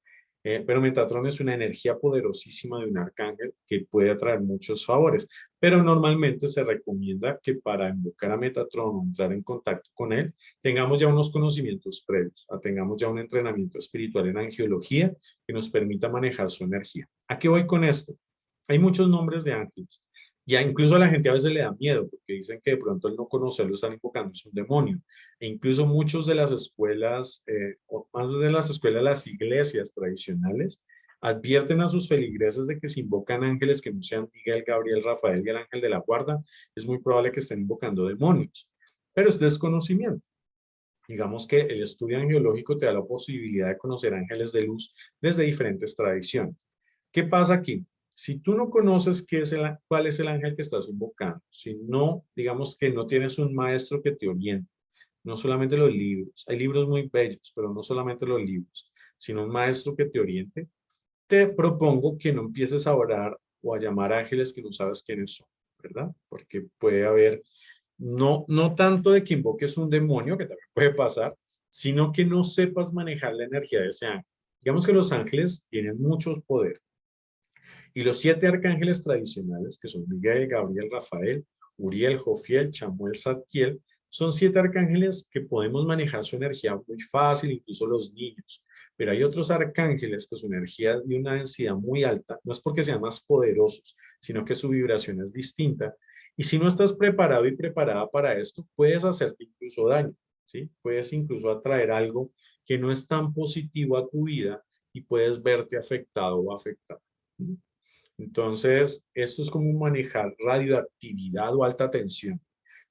Pero Metatrón es una energía poderosísima de un arcángel que puede atraer muchos favores, pero normalmente se recomienda que para invocar a Metatrón o entrar en contacto con él, tengamos ya unos conocimientos previos, tengamos ya un entrenamiento espiritual en angiología que nos permita manejar su energía. ¿A qué voy con esto? Hay muchos nombres de ángeles. Ya incluso a la gente a veces le da miedo porque dicen que de pronto el no conocerlo están invocando es un demonio. E incluso muchos de las escuelas, o más de las escuelas, las iglesias tradicionales, advierten a sus feligreses de que si invocan ángeles que no sean Miguel, Gabriel, Rafael y el ángel de la guarda, es muy probable que estén invocando demonios. Pero es desconocimiento. Digamos que el estudio angiológico te da la posibilidad de conocer ángeles de luz desde diferentes tradiciones. ¿Qué pasa aquí? Si tú no conoces cuál es el ángel que estás invocando, si no, digamos que no tienes un maestro que te oriente, no solamente los libros, hay libros muy bellos, pero no solamente los libros, sino un maestro que te oriente, te propongo que no empieces a orar o a llamar ángeles que no sabes quiénes son, ¿verdad? Porque puede haber no tanto de que invoques un demonio, que también puede pasar, sino que no sepas manejar la energía de ese ángel. Digamos que los ángeles tienen muchos poderes. Y los 7 arcángeles tradicionales, que son Miguel, Gabriel, Rafael, Uriel, Jofiel, Chamuel, Zadkiel, son 7 arcángeles que podemos manejar su energía muy fácil, incluso los niños. Pero hay otros arcángeles que su energía de una densidad muy alta, no es porque sean más poderosos, sino que su vibración es distinta. Y si no estás preparado y preparada para esto, puedes hacerte incluso daño, ¿sí? Puedes incluso atraer algo que no es tan positivo a tu vida y puedes verte afectado o afectado. Entonces, esto es como manejar radioactividad o alta tensión.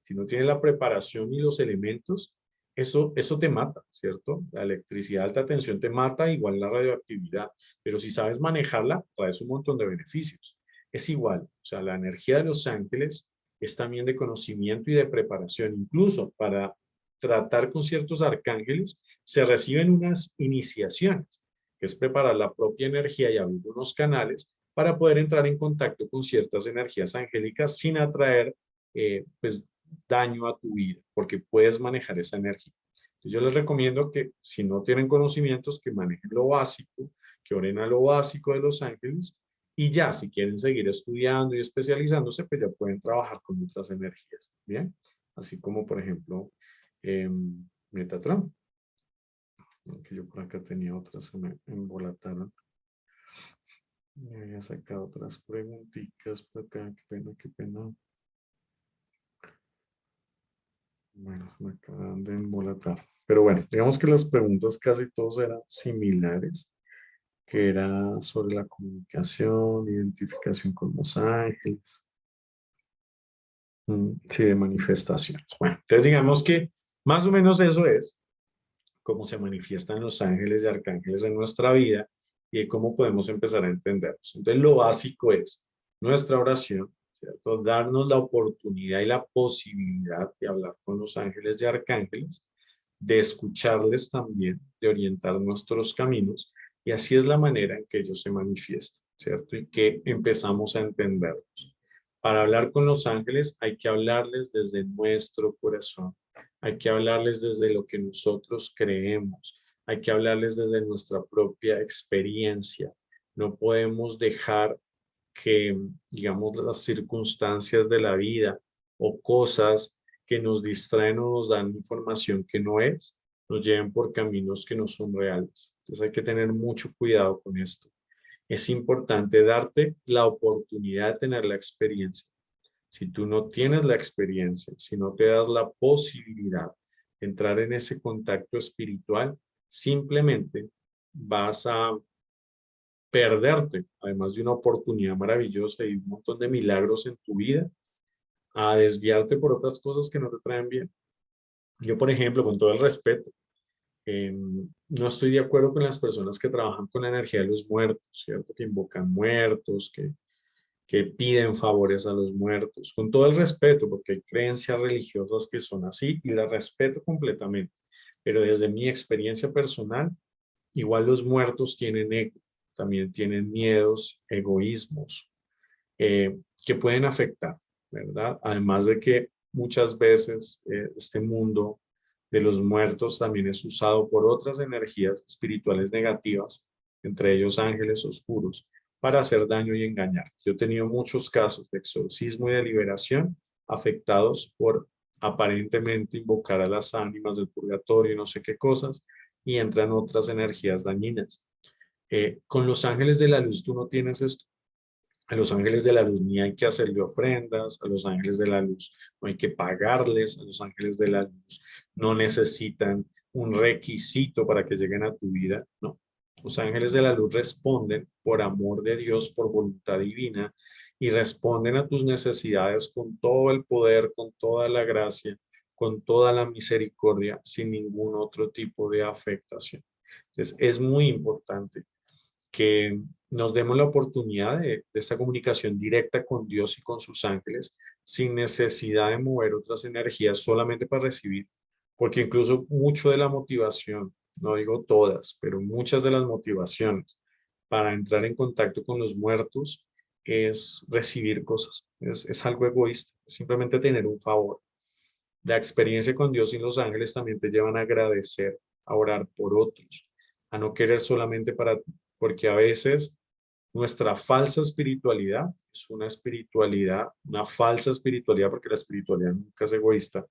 Si no tienes la preparación y los elementos, eso te mata, ¿cierto? La electricidad de alta tensión te mata, igual la radioactividad. Pero si sabes manejarla, traes un montón de beneficios. Es igual, o sea, la energía de los ángeles es también de conocimiento y de preparación. Incluso para tratar con ciertos arcángeles, se reciben unas iniciaciones, que es preparar la propia energía y abrir unos canales para poder entrar en contacto con ciertas energías angélicas sin atraer pues, daño a tu vida, porque puedes manejar esa energía. Entonces, yo les recomiendo que si no tienen conocimientos, que manejen lo básico, que oren a lo básico de los ángeles, y ya, si quieren seguir estudiando y especializándose, pues ya pueden trabajar con otras energías, ¿bien? Así como, por ejemplo, Metatron, que yo por acá tenía otras, se me embolataron. Me había sacado otras preguntitas por acá, qué pena, qué pena. Bueno, me acaban de embolatar. Pero bueno, digamos que las preguntas casi todas eran similares, que era sobre la comunicación, identificación con los ángeles, sí, de manifestaciones. Bueno, entonces digamos que más o menos eso es cómo se manifiestan los ángeles y arcángeles en nuestra vida y de cómo podemos empezar a entenderlos. Entonces, lo básico es nuestra oración, ¿cierto? Darnos la oportunidad y la posibilidad de hablar con los ángeles y arcángeles, de escucharles también, de orientar nuestros caminos, y así es la manera en que ellos se manifiestan, ¿cierto? Y que empezamos a entenderlos. Para hablar con los ángeles hay que hablarles desde nuestro corazón, hay que hablarles desde lo que nosotros creemos, hay que hablarles desde nuestra propia experiencia. No podemos dejar que, digamos, las circunstancias de la vida o cosas que nos distraen o nos dan información que no es, nos lleven por caminos que no son reales. Entonces hay que tener mucho cuidado con esto. Es importante darte la oportunidad de tener la experiencia. Si tú no tienes la experiencia, si no te das la posibilidad de entrar en ese contacto espiritual, simplemente vas a perderte, además de una oportunidad maravillosa y un montón de milagros en tu vida, a desviarte por otras cosas que no te traen bien. Yo, por ejemplo, con todo el respeto, no estoy de acuerdo con las personas que trabajan con la energía de los muertos, ¿cierto? Que invocan muertos, que piden favores a los muertos, con todo el respeto, porque hay creencias religiosas que son así y las respeto completamente. Pero desde mi experiencia personal, igual los muertos tienen ego, también tienen miedos, egoísmos, que pueden afectar, ¿verdad? Además de que muchas veces este mundo de los muertos también es usado por otras energías espirituales negativas, entre ellos ángeles oscuros, para hacer daño y engañar. Yo he tenido muchos casos de exorcismo y de liberación afectados por aparentemente invocar a las ánimas del purgatorio y no sé qué cosas, y entran otras energías dañinas. Con los ángeles de la luz tú no tienes esto. A los ángeles de la luz ni hay que hacerle ofrendas, a los ángeles de la luz no hay que pagarles, a los ángeles de la luz no necesitan un requisito para que lleguen a tu vida, no. Los ángeles de la luz responden por amor de Dios, por voluntad divina, y responden a tus necesidades con todo el poder, con toda la gracia, con toda la misericordia, sin ningún otro tipo de afectación. Entonces, es muy importante que nos demos la oportunidad de esta comunicación directa con Dios y con sus ángeles sin necesidad de mover otras energías solamente para recibir, porque incluso mucho de la motivación, no digo todas, pero muchas de las motivaciones para entrar en contacto con los muertos es recibir cosas, es algo egoísta, es simplemente tener un favor. La experiencia con Dios y los ángeles también te llevan a agradecer, a orar por otros, a no querer solamente para ti, porque a veces nuestra falsa espiritualidad es una espiritualidad, una falsa espiritualidad, porque la espiritualidad nunca es egoísta,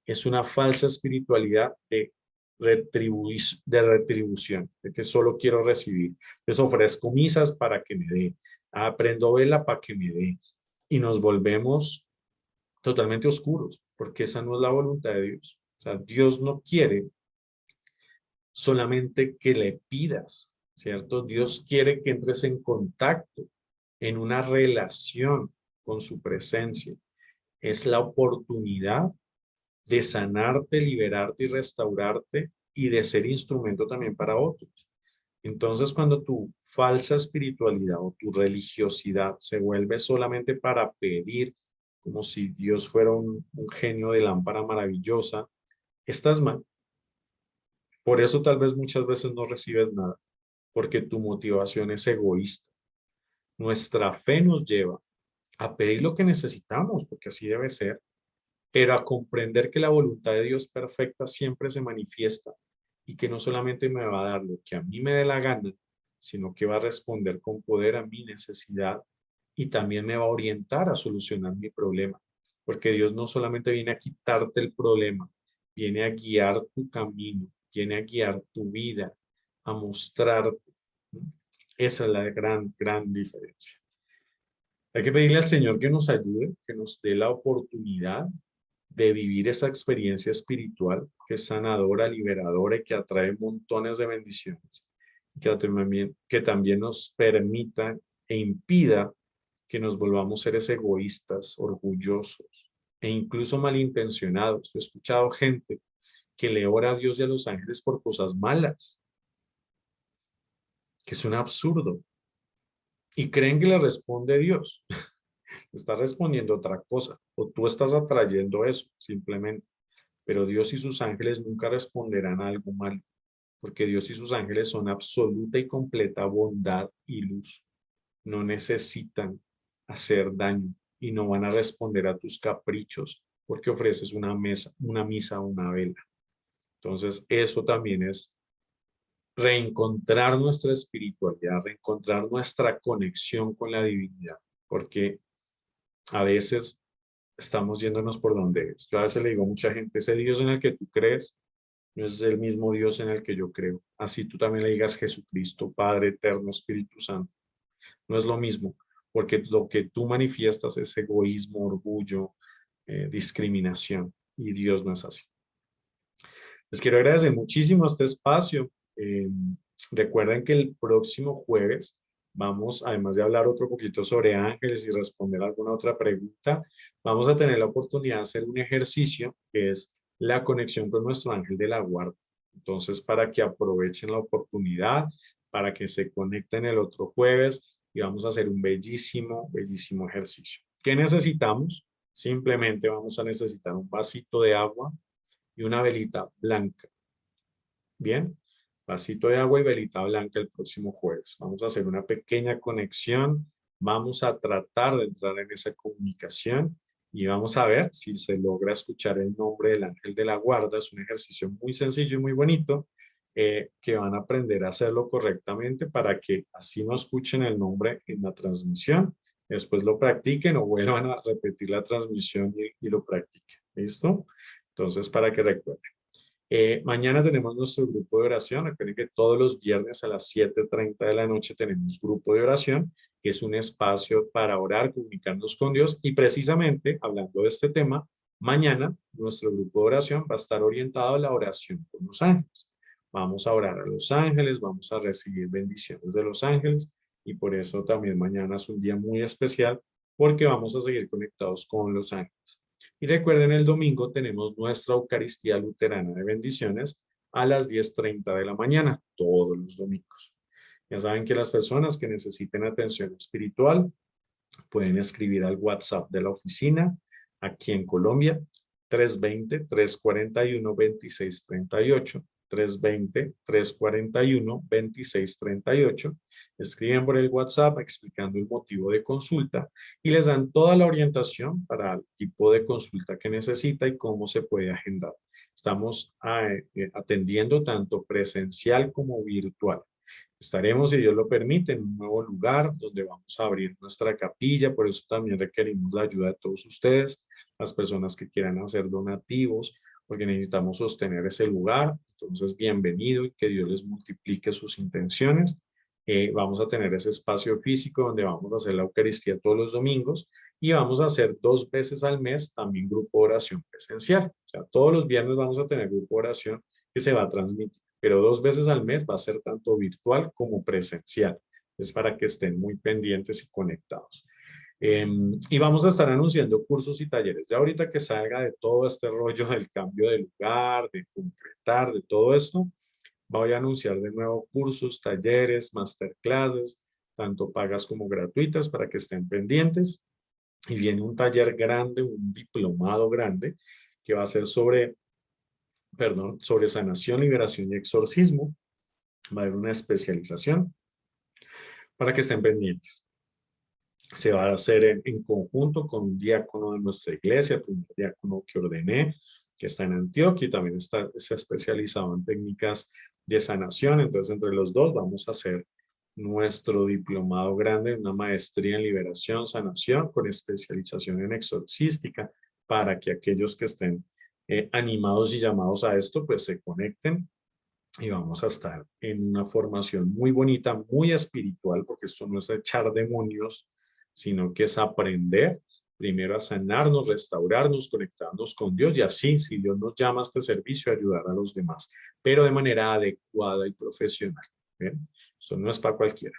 es una falsa espiritualidad de retribución, de que solo quiero recibir. Les ofrezco misas para que me dé, aprendo vela para que me dé, y nos volvemos totalmente oscuros, porque esa no es la voluntad de Dios. O sea, Dios no quiere solamente que le pidas, ¿cierto? Dios quiere que entres en contacto, en una relación con su presencia. Es la oportunidad de sanarte, liberarte y restaurarte y de ser instrumento también para otros. Entonces, cuando tu falsa espiritualidad o tu religiosidad se vuelve solamente para pedir, como si Dios fuera un genio de lámpara maravillosa, estás mal. Por eso tal vez muchas veces no recibes nada, porque tu motivación es egoísta. Nuestra fe nos lleva a pedir lo que necesitamos, porque así debe ser, pero a comprender que la voluntad de Dios perfecta siempre se manifiesta y que no solamente me va a dar lo que a mí me dé la gana, sino que va a responder con poder a mi necesidad y también me va a orientar a solucionar mi problema, porque Dios no solamente viene a quitarte el problema, viene a guiar tu camino, viene a guiar tu vida, a mostrarte. Esa es la gran, gran diferencia. Hay que pedirle al Señor que nos ayude, que nos dé la oportunidad de vivir esa experiencia espiritual que es sanadora, liberadora y que atrae montones de bendiciones, que también nos permita e impida que nos volvamos seres egoístas, orgullosos e incluso malintencionados. He escuchado gente que le ora a Dios y a los ángeles por cosas malas, que es un absurdo, y creen que le responde Dios. Está respondiendo otra cosa, o tú estás atrayendo eso simplemente. Pero Dios y sus ángeles nunca responderán a algo malo, porque Dios y sus ángeles son absoluta y completa bondad y luz. No necesitan hacer daño y no van a responder a tus caprichos porque ofreces una misa o una vela. Entonces, eso también es reencontrar nuestra espiritualidad, reencontrar nuestra conexión con la divinidad, porque a veces estamos yéndonos por donde es. Yo a veces le digo a mucha gente, ese Dios en el que tú crees no es el mismo Dios en el que yo creo. Así tú también le digas Jesucristo, Padre eterno, Espíritu Santo. No es lo mismo, porque lo que tú manifiestas es egoísmo, orgullo, discriminación, y Dios no es así. Les quiero agradecer muchísimo este espacio. Recuerden que el próximo jueves vamos, además de hablar otro poquito sobre ángeles y responder alguna otra pregunta, vamos a tener la oportunidad de hacer un ejercicio que es la conexión con nuestro ángel de la guarda. Entonces, para que aprovechen la oportunidad, para que se conecten el otro jueves y vamos a hacer un bellísimo, bellísimo ejercicio. ¿Qué necesitamos? Simplemente vamos a necesitar un vasito de agua y una velita blanca. Bien, vasito de agua y velita blanca el próximo jueves. Vamos a hacer una pequeña conexión Vamos a tratar de entrar en esa comunicación y vamos a ver si se logra escuchar el nombre del ángel de la guarda. Es un ejercicio muy sencillo y muy bonito que van a aprender a hacerlo correctamente para que así no escuchen el nombre en la transmisión. Después lo practiquen o vuelvan a repetir la transmisión y lo practiquen. ¿Listo? Entonces, para que recuerden. Mañana tenemos nuestro grupo de oración. Recuerden que todos los viernes a las 7:30 de la noche tenemos grupo de oración, que es un espacio para orar, comunicarnos con Dios. Y precisamente, hablando de este tema, mañana nuestro grupo de oración va a estar orientado a la oración con los ángeles. Vamos a orar a los ángeles, vamos a recibir bendiciones de los ángeles. Y por eso también mañana es un día muy especial, porque vamos a seguir conectados con los ángeles. Y recuerden, el domingo tenemos nuestra Eucaristía Luterana de Bendiciones a las 10:30 de la mañana, todos los domingos. Ya saben que las personas que necesiten atención espiritual pueden escribir al WhatsApp de la oficina aquí en Colombia, 320-341-2638, 320-341-2638. Escriben por el WhatsApp explicando el motivo de consulta y les dan toda la orientación para el tipo de consulta que necesita y cómo se puede agendar. Estamos atendiendo tanto presencial como virtual. Estaremos, si Dios lo permite, en un nuevo lugar donde vamos a abrir nuestra capilla. Por eso también requerimos la ayuda de todos ustedes, las personas que quieran hacer donativos, porque necesitamos sostener ese lugar. Entonces, bienvenido y que Dios les multiplique sus intenciones. Vamos a tener ese espacio físico donde vamos a hacer la Eucaristía todos los domingos y vamos a hacer 2 veces al mes también grupo de oración presencial. O sea, todos los viernes vamos a tener grupo de oración que se va a transmitir, pero 2 veces al mes va a ser tanto virtual como presencial. Es para que estén muy pendientes y conectados. Y vamos a estar anunciando cursos y talleres. Ya ahorita que salga de todo este rollo del cambio de lugar, de concretar, de todo esto, voy a anunciar de nuevo cursos, talleres, masterclasses, tanto pagas como gratuitas para que estén pendientes. Y viene un taller grande, un diplomado grande, que va a ser sobre sanación, liberación y exorcismo. Va a haber una especialización para que estén pendientes. Se va a hacer en conjunto con un diácono de nuestra iglesia, el primer diácono que ordené, que está en Antioquia y también está especializado en técnicas de sanación. Entonces, entre los dos vamos a hacer nuestro diplomado grande, una maestría en liberación, sanación, con especialización en exorcística, para que aquellos que estén animados y llamados a esto, pues se conecten y vamos a estar en una formación muy bonita, muy espiritual, porque esto no es echar demonios, sino que es aprender primero a sanarnos, restaurarnos, conectarnos con Dios y así, si Dios nos llama a este servicio, ayudar a los demás, pero de manera adecuada y profesional. ¿Bien? Esto no es para cualquiera.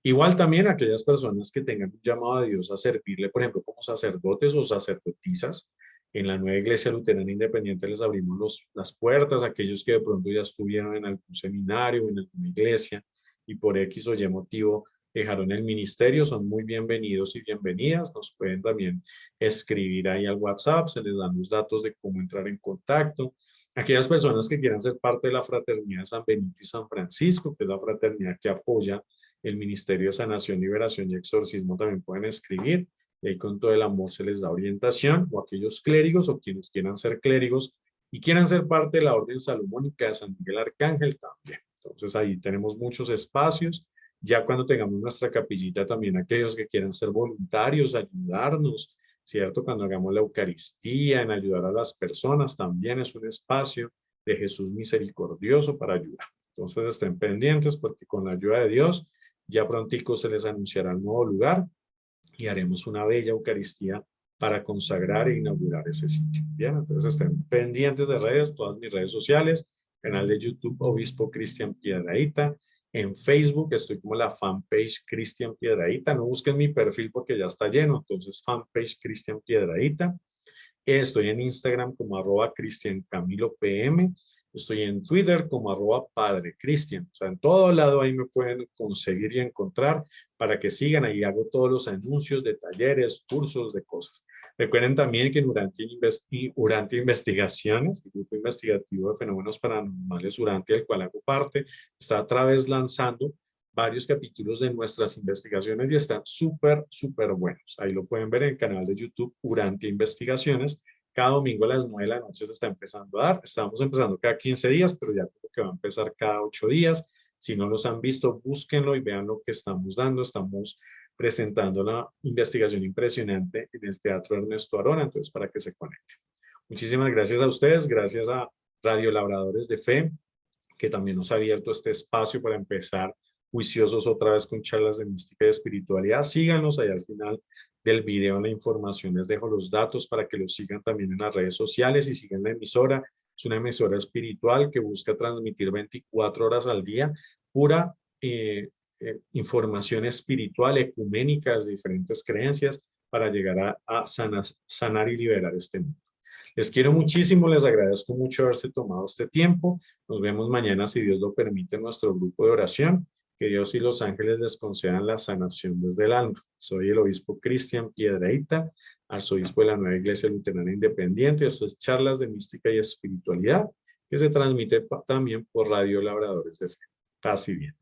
Igual también aquellas personas que tengan un llamado a Dios a servirle, por ejemplo, como sacerdotes o sacerdotisas, en la nueva Iglesia Luterana Independiente les abrimos las puertas a aquellos que de pronto ya estuvieron en algún seminario o en alguna iglesia y por X o Y motivo dejaron el ministerio, son muy bienvenidos y bienvenidas. Nos pueden también escribir ahí al WhatsApp, se les dan los datos de cómo entrar en contacto. Aquellas personas que quieran ser parte de la Fraternidad de San Benito y San Francisco, que es la fraternidad que apoya el Ministerio de Sanación, Liberación y Exorcismo, también pueden escribir. Y ahí con todo el amor se les da orientación, o aquellos clérigos o quienes quieran ser clérigos y quieran ser parte de la Orden Salomónica de San Miguel Arcángel también. Entonces ahí tenemos muchos espacios. Ya cuando tengamos nuestra capillita también aquellos que quieran ser voluntarios, ayudarnos, ¿cierto? Cuando hagamos la Eucaristía, en ayudar a las personas, también es un espacio de Jesús misericordioso para ayudar. Entonces estén pendientes porque con la ayuda de Dios ya prontico se les anunciará el nuevo lugar y haremos una bella Eucaristía para consagrar e inaugurar ese sitio. Bien, entonces estén pendientes de redes, todas mis redes sociales, canal de YouTube Obispo Cristian Piedrahita, en Facebook estoy como la fanpage Cristian Piedrahita, no busquen mi perfil porque ya está lleno, entonces fanpage Cristian Piedrahita. Estoy en Instagram como @CristianCamiloPM. Estoy en Twitter como @Padre Cristian. O sea, en todo lado ahí me pueden conseguir y encontrar para que sigan. Ahí hago todos los anuncios de talleres, cursos, de cosas. Recuerden también que en Urantia Investigaciones, el grupo investigativo de fenómenos paranormales Urantia, del cual hago parte, está otra vez lanzando varios capítulos de nuestras investigaciones y están súper, súper buenos. Ahí lo pueden ver en el canal de YouTube Urantia Investigaciones. Cada domingo a las 9 de la noche se está empezando a dar. Estamos empezando cada 15 días, pero ya creo que va a empezar cada 8 días. Si no los han visto, búsquenlo y vean lo que estamos dando. Estamos presentando la investigación impresionante en el Teatro Ernesto Arona, entonces para que se conecten. Muchísimas gracias a ustedes, gracias a Radio Labradores de Fe, que también nos ha abierto este espacio para empezar juiciosos otra vez con charlas de mística y espiritualidad. Síganos ahí al final del video, en la información les dejo los datos para que los sigan también en las redes sociales y sigan la emisora. Es una emisora espiritual que busca transmitir 24 horas al día pura información espiritual, ecuménica de diferentes creencias para llegar a sanar y liberar este mundo. Les quiero muchísimo, les agradezco mucho haberse tomado este tiempo. Nos vemos mañana, si Dios lo permite, en nuestro grupo de oración. Que Dios y los ángeles les concedan la sanación desde el alma. Soy el obispo Cristian Piedrahita, arzobispo de la Nueva Iglesia Luterana Independiente. Esto es Charlas de Mística y Espiritualidad, que se transmite también por Radio Labradores de Fe. Paz y bien.